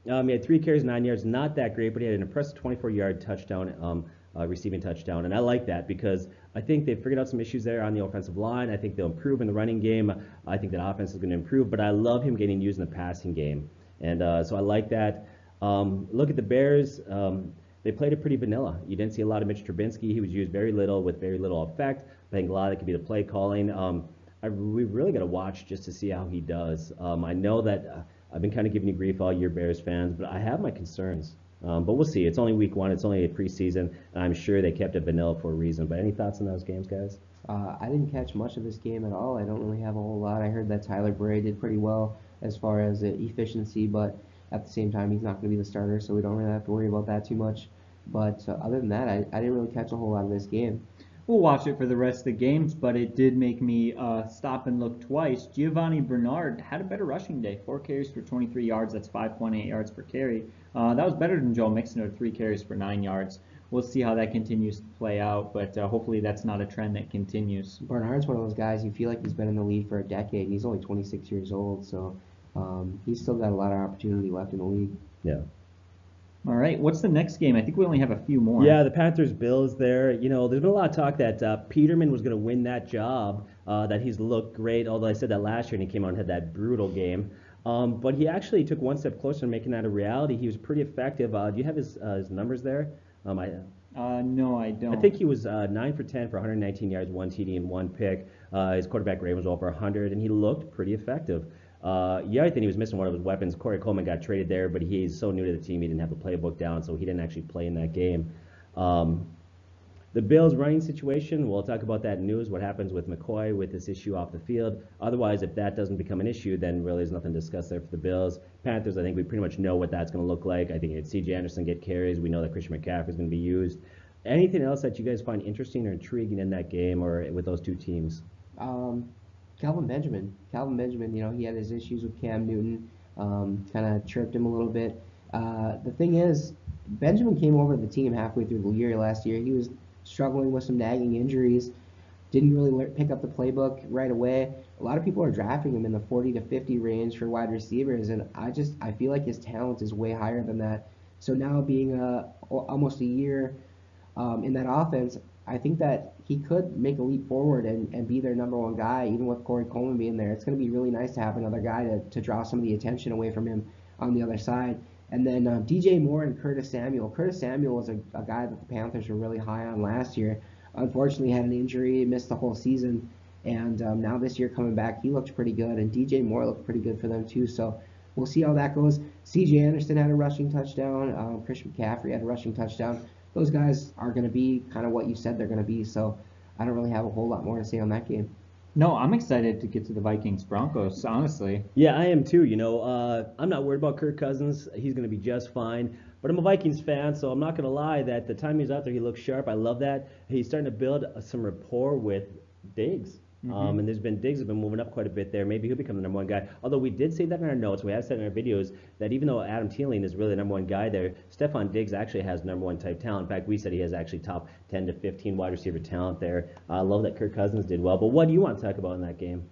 He had 3 carries, 9 yards, not that great, but he had an impressive 24-yard touchdown, receiving touchdown, and I like that because I think they've figured out some issues there on the offensive line. I think they'll improve in the running game. I think that offense is going to improve, but I love him getting used in the passing game, and so I like that. Look at the Bears. They played it pretty vanilla. You didn't see a lot of Mitch Trubisky. He was used very little with very little effect. I think a lot of it could be the play calling. We've really got to watch just to see how he does. I know that I've been kind of giving you grief all year, Bears fans, but I have my concerns. But we'll see. It's only week 1. It's only a preseason, and I'm sure they kept it vanilla for a reason. But any thoughts on those games, guys? I didn't catch much of this game at all. I don't really have a whole lot. I heard that Tyler Bray did pretty well as far as efficiency, but at the same time, he's not going to be the starter, so we don't really have to worry about that too much. But other than that, I didn't really catch a whole lot of this game. We'll watch it for the rest of the games, but it did make me stop and look twice. Giovanni Bernard had a better rushing day. 4 carries for 23 yards. That's 5.8 yards per carry. That was better than Joe Mixon, who had 3 carries for 9 yards. We'll see how that continues to play out, but hopefully that's not a trend that continues. Bernard's one of those guys, you feel like he's been in the league for a decade. He's only 26 years old, so he's still got a lot of opportunity left in the league. Yeah. All right, what's the next game? I think we only have a few more. Yeah, the Panthers-Bills there. You know, there's been a lot of talk that Peterman was going to win that job, that he's looked great, although I said that last year and he came out and had that brutal game. But he actually took one step closer to making that a reality. He was pretty effective. Do you have his numbers there? No, I don't. I think he was 9 for 10 for 119 yards, 1 TD, and 1 pick. His quarterback rating was over 100, and he looked pretty effective. Yeah, I think he was missing one of his weapons. Corey Coleman got traded there, but he's so new to the team, he didn't have the playbook down, so he didn't actually play in that game. The Bills running situation, we'll talk about that in news, what happens with McCoy with this issue off the field. Otherwise, if that doesn't become an issue, then really there's nothing to discuss there for the Bills. Panthers, I think we pretty much know what that's going to look like. I think it's C.J. Anderson get carries. We know that Christian McCaffrey is going to be used. Anything else that you guys find interesting or intriguing in that game or with those two teams? Calvin Benjamin, you know, he had his issues with Cam Newton, kind of tripped him a little bit. The thing is, Benjamin came over to the team halfway through the year last year. He was struggling with some nagging injuries, didn't really pick up the playbook right away. A lot of people are drafting him in the 40 to 50 range for wide receivers, and I feel like his talent is way higher than that. So now being almost a year in that offense, I think that he could make a leap forward and be their number one guy, even with Corey Coleman being there. It's going to be really nice to have another guy to draw some of the attention away from him on the other side. And then DJ Moore and Curtis Samuel. Curtis Samuel was a guy that the Panthers were really high on last year. Unfortunately, had an injury, missed the whole season. And now this year coming back, he looked pretty good. And DJ Moore looked pretty good for them too. So we'll see how that goes. C.J. Anderson had a rushing touchdown. Christian McCaffrey had a rushing touchdown. Those guys are going to be kind of what you said they're going to be, so I don't really have a whole lot more to say on that game. No, I'm excited to get to the Vikings-Broncos, honestly. Yeah, I am too. You know, I'm not worried about Kirk Cousins. He's going to be just fine. But I'm a Vikings fan, so I'm not going to lie that the time he's out there, he looks sharp. I love that. He's starting to build some rapport with Diggs. And Diggs has been moving up quite a bit there. Maybe he'll become the number one guy. Although we did say that in our notes, we have said in our videos that even though Adam Thielen is really the number one guy there, Stephon Diggs actually has number one type talent. In fact, we said he has actually top 10 to 15 wide receiver talent there. I love that Kirk Cousins did well. But what do you want to talk about in that game?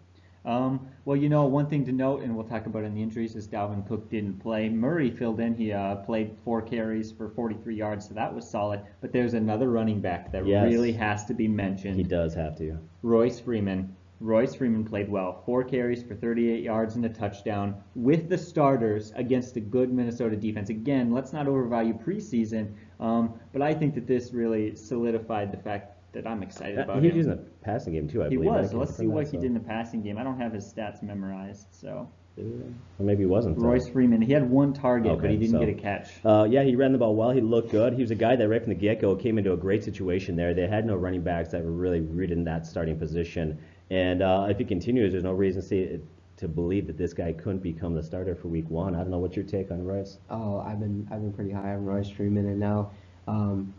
Well, you know, one thing to note, and we'll talk about it in the injuries, is Dalvin Cook didn't play. Murray filled in. He played 4 carries for 43 yards, so that was solid. But there's another running back that really has to be mentioned. He does have to. Royce Freeman. Royce Freeman played well. 4 carries for 38 yards and a touchdown with the starters against a good Minnesota defense. Again, let's not overvalue preseason, but I think that this really solidified the fact that I'm excited about him. He was in the passing game too, I believe. He was. Let's see what he did in the passing game. I don't have his stats memorized, so. Or maybe he wasn't. Royce Freeman. He had 1 target, but he didn't get a catch. Yeah, he ran the ball well. He looked good. He was a guy that right from the get-go came into a great situation there. They had no running backs that were really rooted in that starting position. And if he continues, there's no reason to believe that this guy couldn't become the starter for Week 1. I don't know what's your take on Royce. Oh, I've been pretty high on Royce Freeman, and now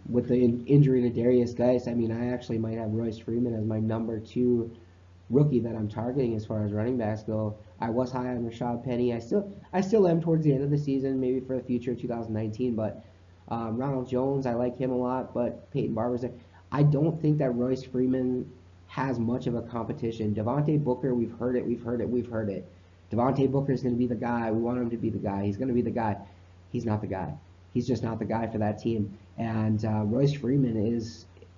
with the injury to Darius Geis, I mean, I actually might have Royce Freeman as my number 2 rookie that I'm targeting as far as running backs go. I was high on Rashad Penny. I still am towards the end of the season, maybe for the future of 2019. But Ronald Jones, I like him a lot. But Peyton Barber's there. I don't think that Royce Freeman has much of a competition. Devontae Booker, we've heard it. Devontae Booker is going to be the guy. We want him to be the guy. He's going to be the guy. He's not the guy. He's just not the guy for that team. And Royce Freeman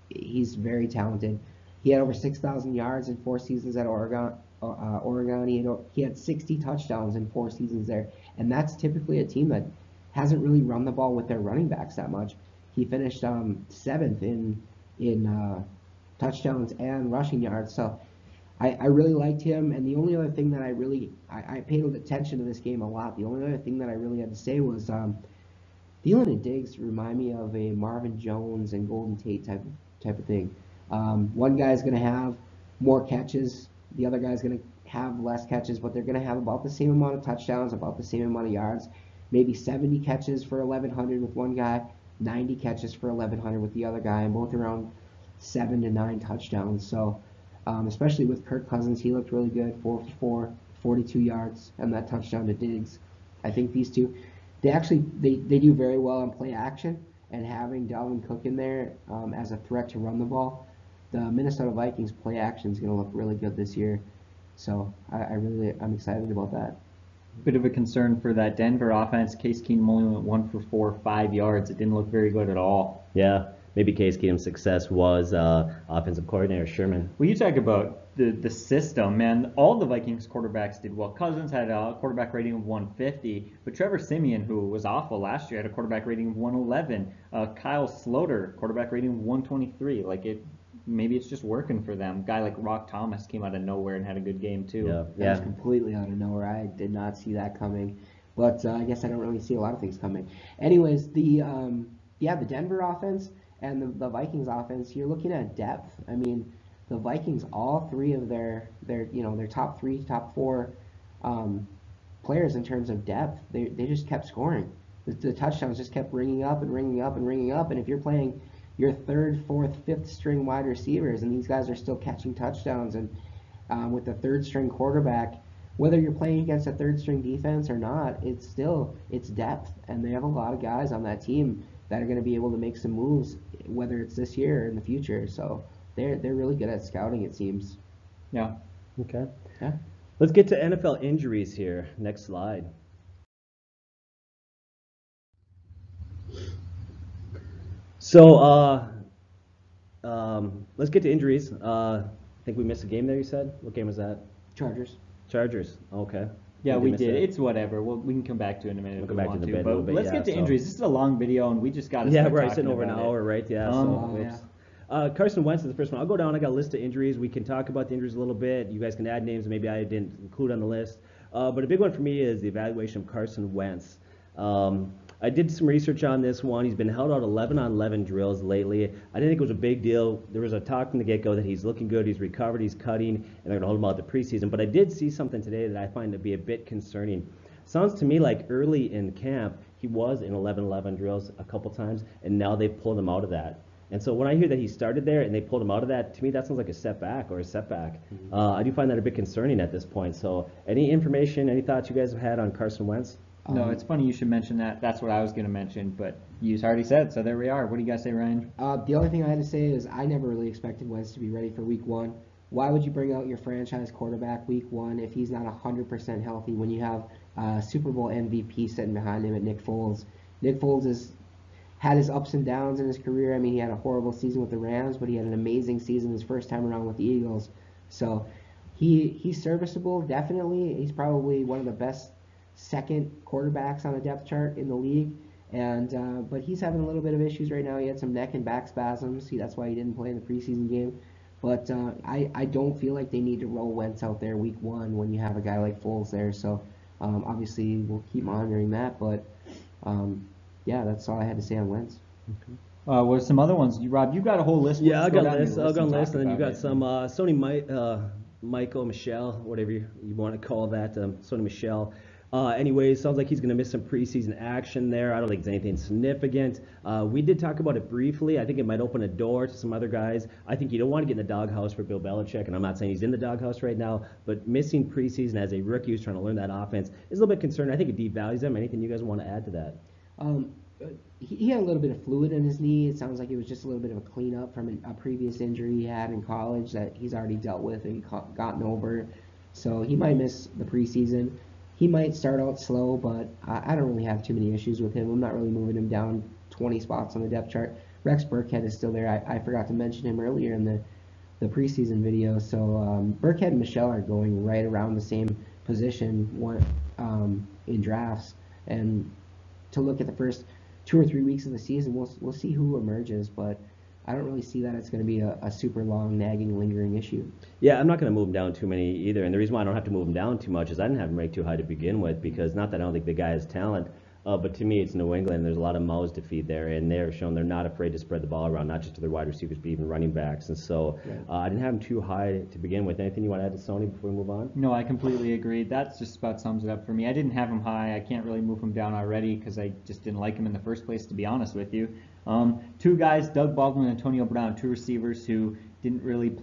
he's very talented. He had over 6,000 yards in 4 seasons at Oregon. He had 60 touchdowns in 4 seasons there. And that's typically a team that hasn't really run the ball with their running backs that much. He finished 7th in touchdowns and rushing yards. So I really liked him. And the only other thing that I paid attention to this game a lot. The only other thing that I really had to say was Thielen and Diggs remind me of a Marvin Jones and Golden Tate type of thing. One guy's going to have more catches. The other guy's going to have less catches, but they're going to have about the same amount of touchdowns, about the same amount of yards. Maybe 70 catches for 1,100 with one guy, 90 catches for 1,100 with the other guy, and both around 7 to 9 touchdowns. So, especially with Kirk Cousins, he looked really good, 4 for 4, 42 yards, and that touchdown to Diggs. I think these two, they do very well on play action, and having Dalvin Cook in there as a threat to run the ball, the Minnesota Vikings play action is going to look really good this year. So I'm excited about that. Bit of a concern for that Denver offense. Case Keenum only went 1 for 4, 5 yards. It didn't look very good at all. Yeah, maybe Case Keenum's success was offensive coordinator Sherman. Well, you talk about the system, man. All the Vikings quarterbacks did well. Cousins had a quarterback rating of 150, but Trevor Siemian, who was awful last year, had a quarterback rating of 111. Kyle Sloter, quarterback rating of 123. Maybe it's just working for them. A guy like Rock Thomas came out of nowhere and had a good game too. That was completely out of nowhere. I did not see that coming, but I guess I don't really see a lot of things coming. Anyways, the Denver offense and the Vikings offense, you're looking at depth. I mean, the Vikings, all three of their top 3, top 4 players in terms of depth, they just kept scoring. The touchdowns just kept ringing up and ringing up and ringing up. And if you're playing your 3rd, 4th, 5th string wide receivers, and these guys are still catching touchdowns, and with the 3rd string quarterback, whether you're playing against a 3rd string defense or not, it's depth, and they have a lot of guys on that team that are going to be able to make some moves, whether it's this year or in the future. So they're really good at scouting, it seems. Yeah. Okay. Yeah. Let's get to NFL injuries here. Next slide. So let's get to injuries. I think we missed a game there, you said? What game was that? Chargers. Okay. Yeah, we did. That. It's whatever. We can come back to it in a minute. We'll come back to the bed a little bit. Let's get to injuries. This is a long video, and we just got to start talking sitting over an hour, right? Yeah. Carson Wentz is the first one. I'll go down. I got a list of injuries. We can talk about the injuries a little bit. You guys can add names maybe I didn't include on the list. But a big one for me is the evaluation of Carson Wentz. I did some research on this one. He's been held out 11 on 11 drills lately. I didn't think it was a big deal. There was a talk from the get-go that he's looking good, he's recovered, he's cutting, and they're going to hold him out the preseason. But I did see something today that I find to be a bit concerning. Sounds to me like early in camp, he was in 11-11 drills a couple times, and now they've pulled him out of that. And so when I hear that he started there and they pulled him out of that, to me that sounds like a setback. Mm-hmm. I do find that a bit concerning at this point. So any information, any thoughts you guys have had on Carson Wentz? No, it's funny you should mention that. That's what I was going to mention, but you already said, so there we are. What do you guys say, Ryan? The only thing I had to say is I never really expected Wentz to be ready for week 1. Why would you bring out your franchise quarterback week 1 if he's not 100% healthy when you have Super Bowl MVP sitting behind him at Nick Foles? Nick Foles has had his ups and downs in his career. I mean, he had a horrible season with the Rams, but he had an amazing season his first time around with the Eagles. So he's serviceable, definitely. He's probably one of the best second quarterbacks on a depth chart in the league, and but he's having a little bit of issues right now. He had some neck and back spasms. That's why he didn't play in the preseason game. But I don't feel like they need to roll Wentz out there week 1 when you have a guy like Foles there. So obviously we'll keep monitoring that. But yeah, that's all I had to say on Wentz. Okay. What are some other ones? Rob, you got a whole list. Yeah, I got a list. And then you got some Sony Michael, Michelle, whatever you want to call that, Sony Michelle. Anyways, sounds like he's going to miss some preseason action there. I don't think it's anything significant. We did talk about it briefly. I think it might open a door to some other guys. I think you don't want to get in the doghouse for Bill Belichick, and I'm not saying he's in the doghouse right now, but missing preseason as a rookie who's trying to learn that offense is a little bit concerning. I think it devalues him. Anything you guys want to add to that? He had a little bit of fluid in his knee. It sounds like it was just a little bit of a cleanup from a previous injury he had in college that he's already dealt with and gotten over. So he might miss the preseason. He might start out slow, but I don't really have too many issues with him. I'm not really moving him down 20 spots on the depth chart. Rex Burkhead is still there. I forgot to mention him earlier in the preseason video. So Burkhead and Michelle are going right around the same position in drafts. And to look at the first 2 or 3 weeks of the season, we'll see who emerges, but I don't really see that it's going to be a super long, nagging, lingering issue. Yeah, I'm not going to move him down too many either. And the reason why I don't have to move him down too much is I didn't have him ranked too high to begin with, because not that I don't think the guy has talent, but to me it's New England. There's a lot of mouths to feed there, and they're shown they're not afraid to spread the ball around, not just to their wide receivers, but even running backs. And so I didn't have him too high to begin with. Anything you want to add to Sony before we move on? No, I completely agree. That just about sums it up for me. I didn't have him high. I can't really move him down already because I just didn't like him in the first place, to be honest with you. Two guys, Doug Baldwin and Antonio Brown, two receivers who didn't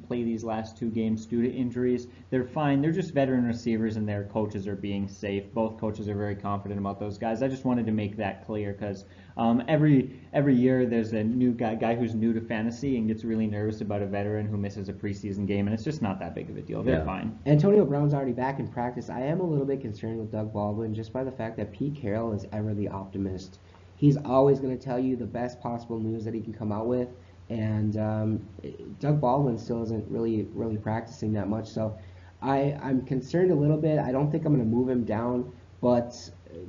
play these last two games due to injuries. They're fine. They're just veteran receivers, and their coaches are being safe. Both coaches are very confident about those guys. I just wanted to make that clear because every year there's a new guy who's new to fantasy and gets really nervous about a veteran who misses a preseason game, and it's just not that big of a deal. They're fine. Antonio Brown's already back in practice. I am a little bit concerned with Doug Baldwin just by the fact that Pete Carroll is ever the optimist. He's always going to tell you the best possible news that he can come out with. And Doug Baldwin still isn't really practicing that much, so I'm concerned a little bit. I don't think I'm going to move him down, but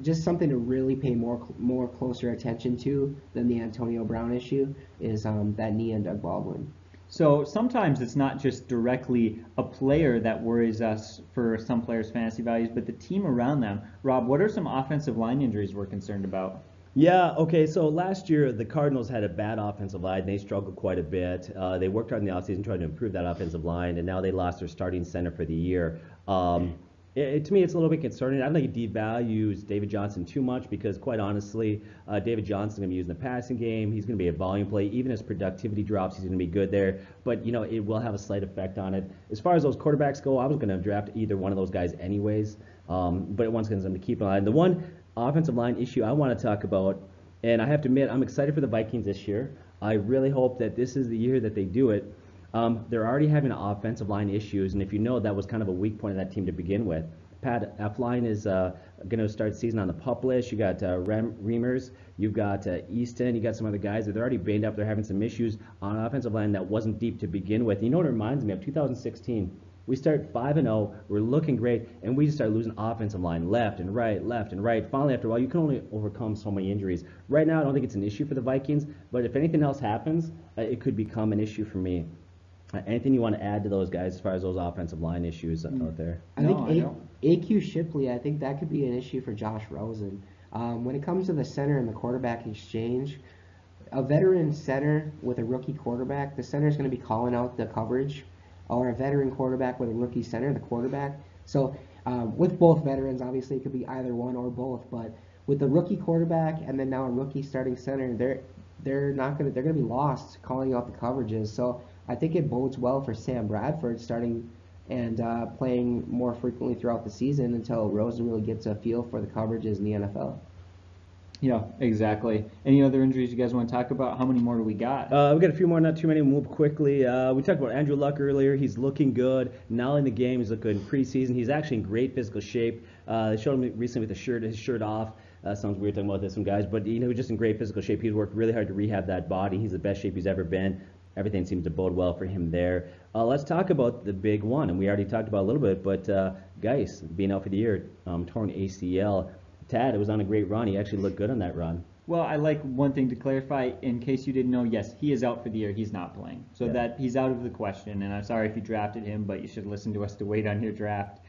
just something to really pay more closer attention to than the Antonio Brown issue is that knee on Doug Baldwin. So sometimes it's not just directly a player that worries us for some players' fantasy values, but the team around them. Rob, what are some offensive line injuries we're concerned about? Yeah, okay, so last year the Cardinals had a bad offensive line. They struggled quite a bit. They worked hard in the offseason trying to improve that offensive line, and now they lost their starting center for the year. To me, it's a little bit concerning. I don't think it devalues David Johnson too much because, quite honestly, David Johnson's going to be used in the passing game. He's going to be a volume play. Even as productivity drops, he's going to be good there. But, it will have a slight effect on it. As far as those quarterbacks go, I was going to draft either one of those guys anyways, but one's going to keep an eye on. The one offensive line issue I want to talk about, and I have to admit, I'm excited for the Vikings this year. I really hope that this is the year that they do it. They're already having offensive line issues, and if you know, that was kind of a weak point of that team to begin with. Pat Elflein is going to start the season on the PUP list. You got Reimers, you've got Easton, you got some other guys that they're already banged up. They're having some issues on an offensive line that wasn't deep to begin with. You know what it reminds me of? 2016. We start 5-0, we're looking great, and we just start losing offensive line left and right. Finally, after a while, you can only overcome so many injuries. Right now, I don't think it's an issue for the Vikings, but if anything else happens, it could become an issue for me. Anything you want to add to those guys as far as those offensive line issues out there? I think AQ Shipley, I think that could be an issue for Josh Rosen. When it comes to the center and the quarterback exchange, a veteran center with a rookie quarterback, the center is going to be calling out the coverage, or a veteran quarterback with a rookie center, the quarterback. So with both veterans, obviously it could be either one or both. But with the rookie quarterback and then now a rookie starting center, they're going to be lost calling out the coverages. So I think it bodes well for Sam Bradford starting and playing more frequently throughout the season until Rosen really gets a feel for the coverages in the NFL. Yeah, exactly. Any other injuries you guys want to talk about? How many more do we got? We got a few more, not too many. We'll move quickly. We talked about Andrew Luck earlier. He's looking good. Now in the game, he's looking good in preseason. He's actually in great physical shape. They showed him recently with his shirt off. Sounds weird talking about this, some guys, but he's just in great physical shape. He's worked really hard to rehab that body. He's the best shape he's ever been. Everything seems to bode well for him there. Let's talk about the big one, and we already talked about it a little bit, but Geis being out for the year, torn ACL. Tad, it was on a great run. He actually looked good on that run. Well, I like one thing to clarify, in case you didn't know, yes, he is out for the year. He's not playing. So that he's out of the question, and I'm sorry if you drafted him, but you should listen to us to wait on your draft.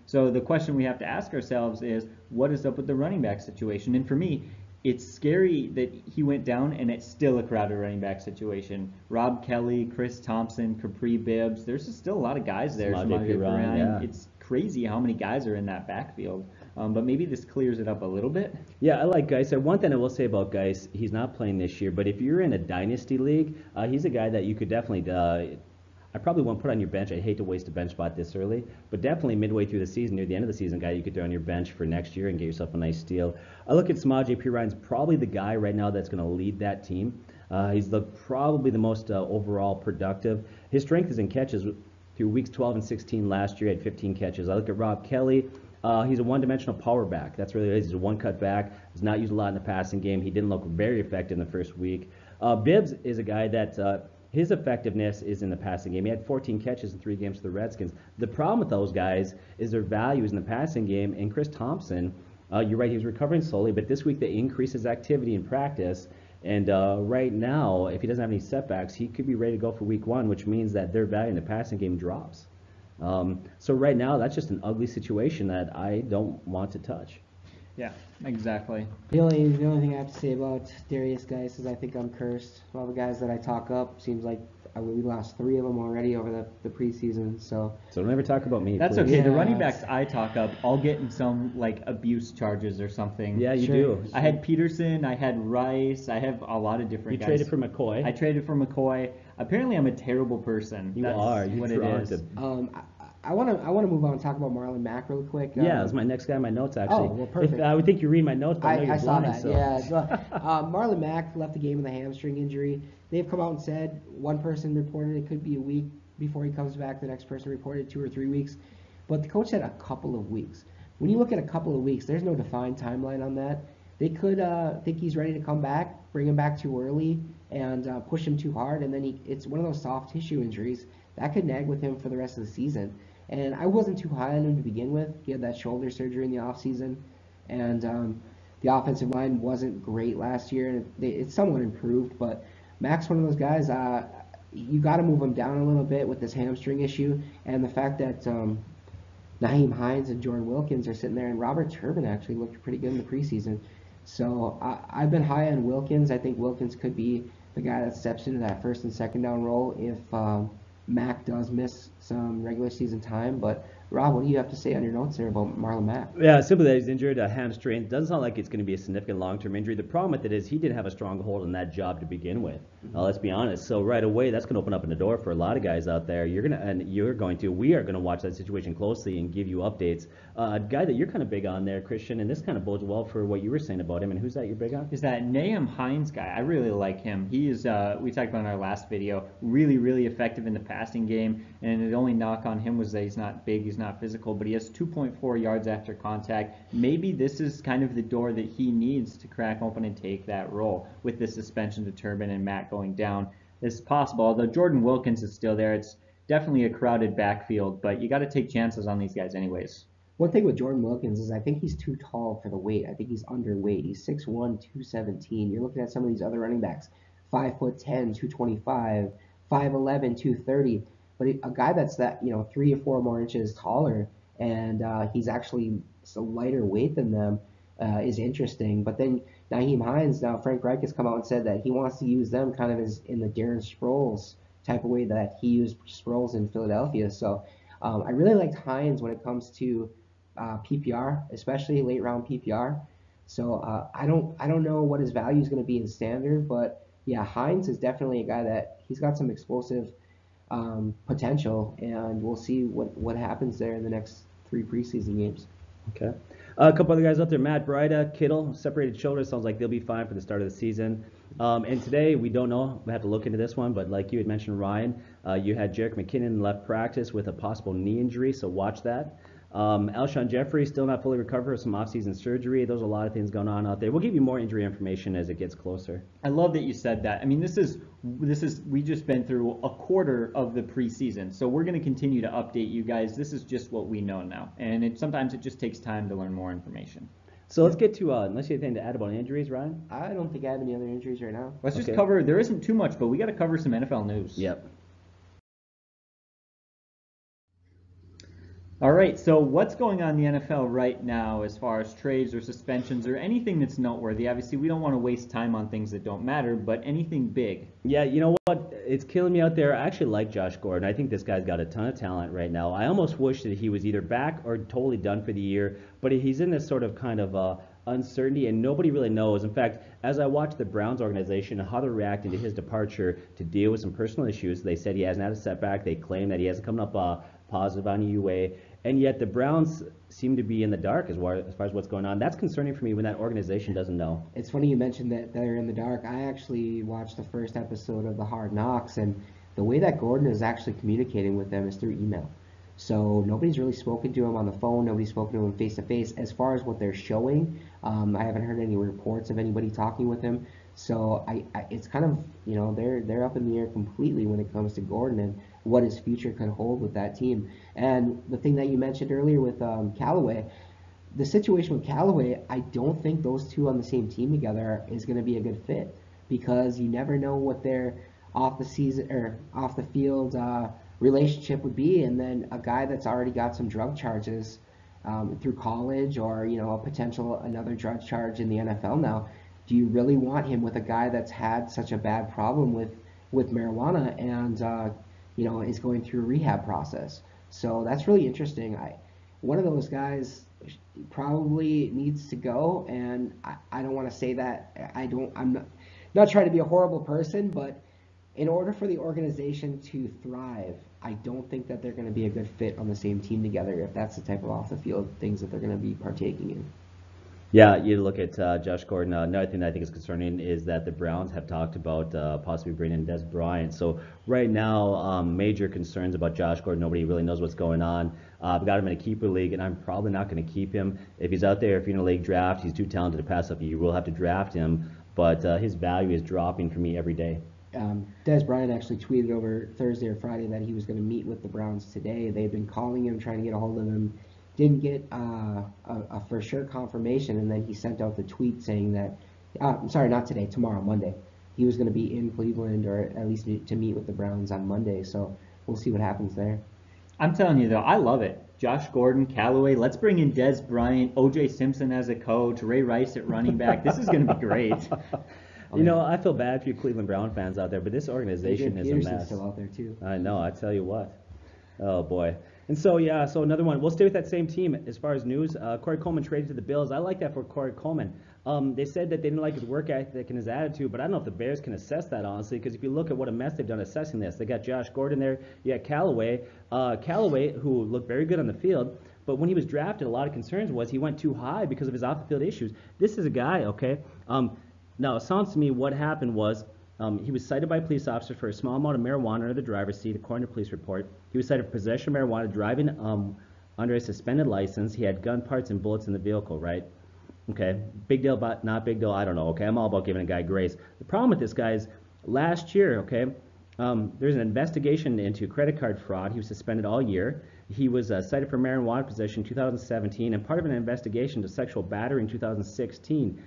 So the question we have to ask ourselves is, what is up with the running back situation? And for me, it's scary that he went down, and it's still a crowded running back situation. Rob Kelly, Chris Thompson, Capri Bibbs, there's just still a lot of guys there. It's crazy how many guys are in that backfield. But maybe this clears it up a little bit. Yeah, I like Geis. One thing I will say about Geis, he's not playing this year, but if you're in a dynasty league, he's a guy that you could definitely I probably won't put on your bench. I'd hate to waste a bench spot this early, but definitely midway through the season, near the end of the season, guy you could throw on your bench for next year and get yourself a nice steal. I look at Samaje Perine's probably the guy right now that's going to lead that team. He's probably the most overall productive. His strength is in catches. Through weeks 12 and 16 last year, he had 15 catches. I look at Rob Kelly. He's a one-dimensional power back. That's really what it is. He's a one-cut back. He's not used a lot in the passing game. He didn't look very effective in the first week. Bibbs is a guy that his effectiveness is in the passing game. He had 14 catches in 3 games for the Redskins. The problem with those guys is their value is in the passing game. And Chris Thompson, you're right, he was recovering slowly, but this week they increased his activity in practice. And right now, if he doesn't have any setbacks, he could be ready to go for week 1, which means that their value in the passing game drops. So right now, that's just an ugly situation that I don't want to touch. Yeah, exactly. The only thing I have to say about Darius Geis is I think I'm cursed. All the guys that I talk up seems like we lost 3 of them already over the preseason. So So don't ever talk about me. That's please. okay. The Yeah, running backs it's- I talk up, I'll get in some like abuse charges or something. Yeah, you Sure. do. I had Peterson, I had Rice, I have a lot of You different guys. traded for McCoy. I traded for McCoy. Apparently, I'm a terrible person. You That's are. You what it drunk is. the- I want to move on and talk about Marlon Mack real quick. Yeah, that's my next guy on my notes actually. Oh, well, perfect. I would think you read my notes, but I know you're I saw blind. that. So. Yeah. So, Marlon Mack left the game with a hamstring injury. They've come out and said one person reported it could be a week before he comes back. The next person reported 2 or 3 weeks, but the coach said a couple of weeks. When you look at a couple of weeks, there's no defined timeline on that. They could think he's ready to come back, bring him back too early, and push him too hard, and then it's one of those soft tissue injuries that could nag with him for the rest of the season. And I wasn't too high on him to begin with. He had that shoulder surgery in the offseason, and the offensive line wasn't great last year, and it's somewhat improved, but Mac's one of those guys, you got to move him down a little bit with this hamstring issue, and the fact that Nyheim Hines and Jordan Wilkins are sitting there, and Robert Turbin actually looked pretty good in the preseason. So I've been high on Wilkins. I think Wilkins could be the guy that steps into that first and second down role if Mack does miss some regular season time. But Rob, what do you have to say on your notes there about Marlon Mack? Yeah, simply that he's injured, a hamstring. Doesn't sound like it's going to be a significant long-term injury. The problem with it is he didn't have a strong hold on that job to begin with. Let's be honest. So right away, that's going to open up the door for a lot of guys out there. We are going to watch that situation closely and give you updates. A guy that you're kind of big on there, Christian, and this kind of bodes well for what you were saying about him. And who's that you're big on? Is that Nyheim Hines guy? I really like him. He is, we talked about in our last video, really, really effective in the passing game. And the only knock on him was that he's not big, he's not physical, but he has 2.4 yards after contact. Maybe this is kind of the door that he needs to crack open and take that role with the suspension to Turbin and Matt going down. It's possible, although Jordan Wilkins is still there. It's definitely a crowded backfield, but you got to take chances on these guys anyways. One thing with Jordan Wilkins is I think he's too tall for the weight. I think he's underweight. He's 6'1", 217. You're looking at some of these other running backs, 5'10", 225, 5'11", 230. But a guy that's that 3 or 4 more inches taller and he's actually a lighter weight than them is interesting. But then Nyheim Hines, now Frank Reich has come out and said that he wants to use them kind of as in the Darren Sproles type of way that he used Sproles in Philadelphia. So I really liked Hines when it comes to PPR, especially late round PPR. So I don't know what his value is going to be in standard, but yeah, Hines is definitely a guy that he's got some explosive potential, and we'll see what happens there in the next 3 preseason games. Okay. A couple other guys out there, Matt Breida, Kittle, separated shoulders. Sounds like they'll be fine for the start of the season. And today, we don't know. We have to look into this one, but like you had mentioned, Ryan, you had Jerick McKinnon left practice with a possible knee injury, so watch that. Alshon Jeffrey still not fully recovered from some offseason surgery. There's a lot of things going on out there. We'll give you more injury information as it gets closer. I love that you said that. I mean, this is we just been through a quarter of the preseason, so we're going to continue to update you guys. This is just what we know now, and sometimes it just takes time to learn more information. So let's get to unless you have anything to add about injuries, Ryan. I don't think I have any other injuries right now. Let's just Okay. cover. There isn't too much, but we got to cover some NFL news. Yep. All right, so what's going on in the NFL right now as far as trades or suspensions or anything that's noteworthy? Obviously, we don't want to waste time on things that don't matter, but anything big. Yeah, you know what? It's killing me out there. I actually like Josh Gordon. I think this guy's got a ton of talent right now. I almost wish that he was either back or totally done for the year, but he's in this sort of kind of uncertainty, and nobody really knows. In fact, as I watched the Browns organization and how they're reacting to his departure to deal with some personal issues, they said he hasn't had a setback. They claim that he hasn't come up positive on UA. And yet the Browns seem to be in the dark as far as what's going on. That's concerning for me when that organization doesn't know. It's funny you mentioned that they're in the dark. I actually watched the first episode of the Hard Knocks, and the way that Gordon is actually communicating with them is through email. So nobody's really spoken to him on the phone. Nobody's spoken to him face to face. As far as what they're showing, I haven't heard any reports of anybody talking with him. So it's kind of, they're up in the air completely when it comes to Gordon and what his future could hold with that team. And the thing that you mentioned earlier with Callaway, the situation with Callaway, I don't think those two on the same team together is going to be a good fit, because you never know what their off the field relationship would be. And then a guy that's already got some drug charges through college, or a potential another drug charge in the NFL now, do you really want him with a guy that's had such a bad problem with with marijuana and is going through a rehab process. So that's really interesting. One of those guys probably needs to go, and I don't want to say that. I'm not trying to be a horrible person, but in order for the organization to thrive, I don't think that they're going to be a good fit on the same team together if that's the type of off the field things that they're going to be partaking in. Yeah, you look at Josh Gordon. Another thing that I think is concerning is that the Browns have talked about possibly bringing in Des Bryant. So right now, major concerns about Josh Gordon. Nobody really knows what's going on. I've got him in a keeper league, and I'm probably not going to keep him. If he's out there, if you're in a league draft, he's too talented to pass up. You will have to draft him, but his value is dropping for me every day. Des Bryant actually tweeted over Thursday or Friday that he was going to meet with the Browns today. They've been calling him, trying to get a hold of him. Didn't get a for sure confirmation, and then he sent out the tweet saying that, I'm sorry, not today, tomorrow, Monday. He was going to be in Cleveland, or at least to meet with the Browns on Monday. So we'll see what happens there. I'm telling you, though, I love it. Josh Gordon, Callaway, let's bring in Des Bryant, O.J. Simpson as a coach, Ray Rice at running back. This is going to be great. I feel bad for you Cleveland Brown fans out there, but this organization is a mess. Still out there too. I know, I tell you what. Oh, boy. And so another one. We'll stay with that same team as far as news. Corey Coleman traded to the Bills. I like that for Corey Coleman. They said that they didn't like his work ethic and his attitude, but I don't know if the Bears can assess that, honestly, because if you look at what a mess they've done assessing this, they got Josh Gordon there, you got Callaway, who looked very good on the field, but when he was drafted, a lot of concerns was he went too high because of his off-the-field issues. This is a guy, okay? Now, it sounds to me what happened was he was cited by police officers for a small amount of marijuana under the driver's seat, according to police report. He was cited for possession of marijuana, driving under a suspended license. He had gun parts and bullets in the vehicle, right? Okay, big deal, but not big deal, I don't know, okay? I'm all about giving a guy grace. The problem with this guy is last year, okay, there's an investigation into credit card fraud. He was suspended all year. He was cited for marijuana possession in 2017 and part of an investigation to sexual battery in 2016.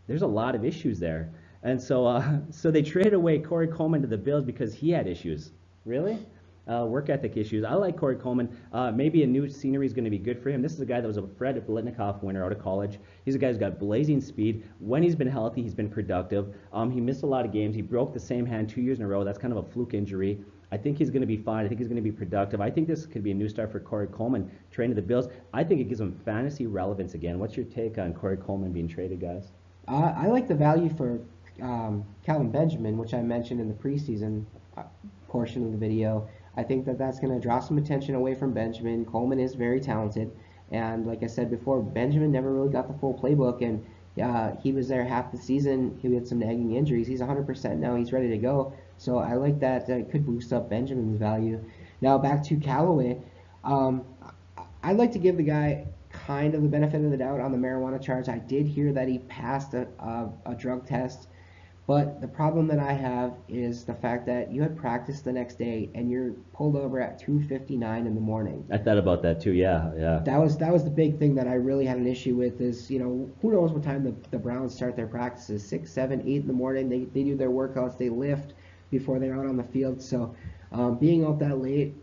There's a lot of issues there. And so they traded away Corey Coleman to the Bills because he had issues. Really? Work ethic issues. I like Corey Coleman. Maybe a new scenery is going to be good for him. This is a guy that was a Fred Biletnikoff winner out of college. He's a guy who's got blazing speed. When he's been healthy, he's been productive. He missed a lot of games. He broke the same hand 2 years in a row. That's kind of a fluke injury. I think he's going to be fine. I think he's going to be productive. I think this could be a new start for Corey Coleman, trading to the Bills. I think it gives him fantasy relevance again. What's your take on Corey Coleman being traded, guys? I like the value for Calvin Benjamin, which I mentioned in the preseason portion of the video. I think that that's going to draw some attention away from Benjamin. Coleman is very talented, and like I said before, Benjamin never really got the full playbook, and he was there half the season. He had some nagging injuries. He's 100% now. He's ready to go. So I like that. It could boost up Benjamin's value. Now back to Callaway. I'd like to give the guy kind of the benefit of the doubt on the marijuana charge. I did hear that he passed a drug test, but the problem that I have is the fact that you had practice the next day and you're pulled over at 2:59 in the morning. I thought about that too. Yeah. That was the big thing that I really had an issue with. Is who knows what time the Browns start their practices? 6, 7, 8 in the morning. They do their workouts. They lift before they're out on the field. So being out that late.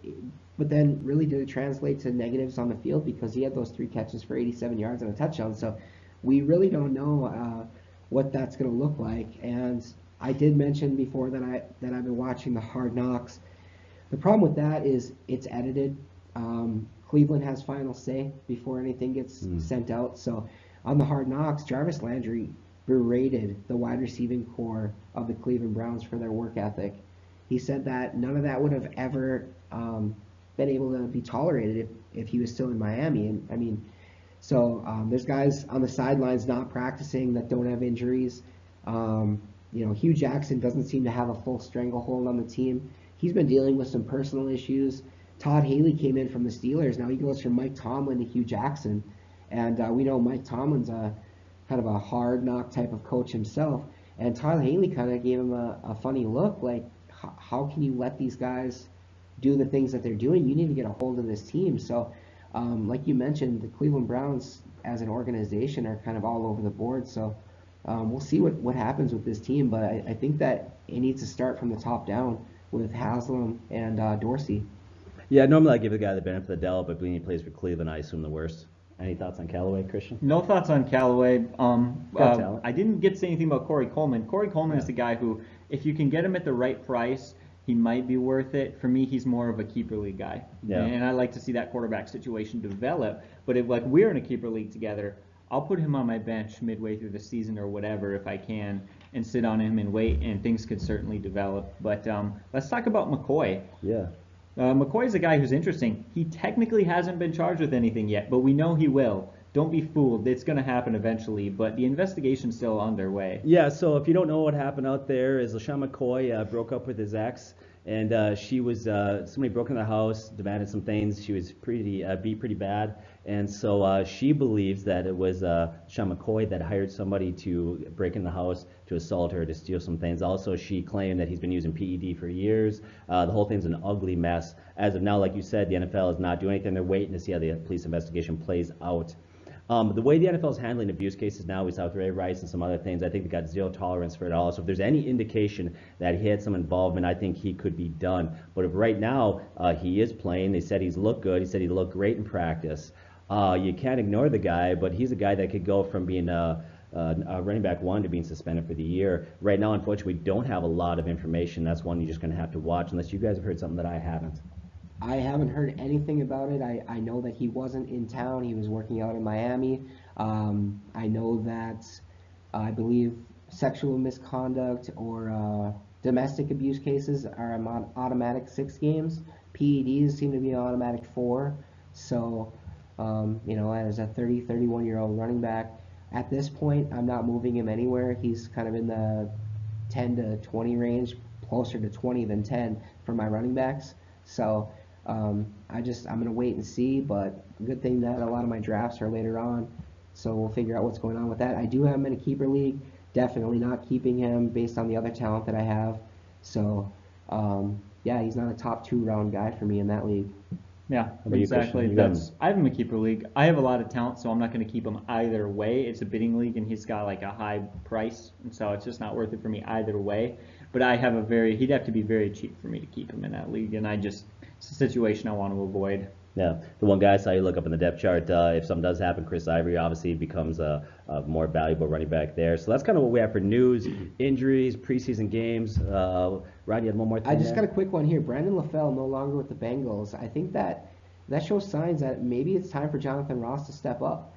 But then really did it translate to negatives on the field because he had those 3 catches for 87 yards and a touchdown. So we really don't know what that's going to look like. And I did mention before that I've been watching the Hard Knocks. The problem with that is it's edited. Cleveland has final say before anything gets sent out. So on the Hard Knocks, Jarvis Landry berated the wide receiving core of the Cleveland Browns for their work ethic. He said that none of that would have ever been able to be tolerated if he was still in Miami. And I mean, so there's guys on the sidelines not practicing that don't have injuries. Hugh Jackson doesn't seem to have a full stranglehold on the team. He's been dealing with some personal issues. Todd Haley came in from the Steelers. Now he goes from Mike Tomlin to Hugh Jackson. And we know Mike Tomlin's a kind of a hard knock type of coach himself. And Todd Haley kind of gave him a funny look, like, how can you let these guys do the things that they're doing? You need to get a hold of this team. So like you mentioned, the Cleveland Browns as an organization are kind of all over the board. So we'll see what happens with this team. But I think that it needs to start from the top down with Haslam and Dorsey. Yeah, normally I give the guy the benefit of the doubt, but when he plays for Cleveland, I assume the worst. Any thoughts on Callaway, Christian? No thoughts on Callaway. I didn't get to say anything about Corey Coleman. Corey Coleman is the guy who if you can get him at the right price, he might be worth it. For me, he's more of a keeper league guy. Yeah. And I like to see that quarterback situation develop. But if like we're in a keeper league together, I'll put him on my bench midway through the season or whatever if I can, and sit on him and wait, and things could certainly develop. But let's talk about McCoy. Yeah. McCoy is a guy who's interesting. He technically hasn't been charged with anything yet, but we know he will. Don't be fooled. It's going to happen eventually, but the investigation's still underway. Yeah, so if you don't know what happened out there, is LaShawn McCoy broke up with his ex, and she was somebody broke into the house, demanded some things. She was pretty beat pretty bad, and so she believes that it was LaShawn McCoy that hired somebody to break in the house to assault her, to steal some things. Also, she claimed that he's been using PED for years. The whole thing's an ugly mess. As of now, like you said, the NFL is not doing anything. They're waiting to see how the police investigation plays out. The way the NFL is handling abuse cases now, we saw with Ray Rice and some other things, I think they got zero tolerance for it all. So if there's any indication that he had some involvement, I think he could be done. But if right now he is playing, they said he's looked good, he said he looked great in practice. You can't ignore the guy, but he's a guy that could go from being a running back one to being suspended for the year. Right now, unfortunately, we don't have a lot of information. That's one you're just going to have to watch, unless you guys have heard something that I haven't. I haven't heard anything about it. I know that he wasn't in town. He was working out in Miami. I know that I believe sexual misconduct or domestic abuse cases are automatic 6 games. PEDs seem to be an automatic 4. So, as a 31-year-old running back, at this point, I'm not moving him anywhere. He's kind of in the 10 to 20 range, closer to 20 than 10 for my running backs. So, I'm going to wait and see, but good thing that a lot of my drafts are later on, so we'll figure out what's going on with that. I do have him in a keeper league, definitely not keeping him based on the other talent that I have. So, he's not a top 2 round guy for me in that league. Yeah, exactly. I have him in a keeper league. I have a lot of talent, so I'm not going to keep him either way. It's a bidding league, and he's got like a high price, and so it's just not worth it for me either way. But he'd have to be very cheap for me to keep him in that league, and it's a situation I want to avoid. Yeah, the one guy I saw you look up in the depth chart, if something does happen, Chris Ivory obviously becomes a more valuable running back there. So that's kind of what we have for news, injuries, preseason games. Ryan, you had one more thing? I just got a quick one here. Brandon LaFell no longer with the Bengals. I think that shows signs that maybe it's time for Jonathan Ross to step up.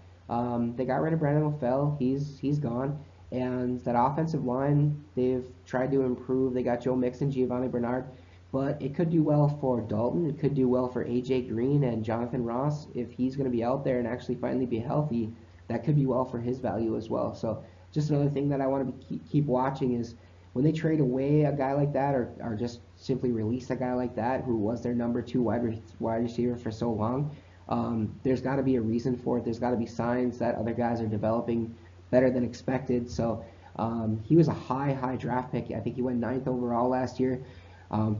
They got rid of Brandon LaFell. He's gone. And that offensive line, they've tried to improve. They got Joe Mixon, Giovanni Bernard. But it could do well for Dalton. It could do well for A.J. Green and Jonathan Ross. If he's going to be out there and actually finally be healthy, that could be well for his value as well. So just another thing that I want to keep watching is when they trade away a guy like that or just simply release a guy like that who was their number 2 wide receiver for so long, there's got to be a reason for it. There's got to be signs that other guys are developing better than expected. So he was a high draft pick. I think he went 9th overall last year.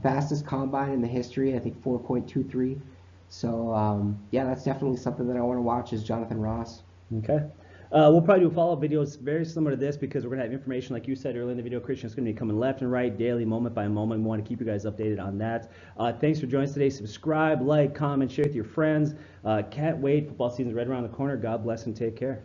Fastest combine in the history, I think 4.23. So, that's definitely something that I want to watch is Jonathan Ross. Okay. We'll probably do follow-up videos very similar to this because we're going to have information, like you said earlier in the video, Christian, it's going to be coming left and right, daily, moment by moment. We want to keep you guys updated on that. Thanks for joining us today. Subscribe, like, comment, share with your friends. Can't wait. Football season's right around the corner. God bless and take care.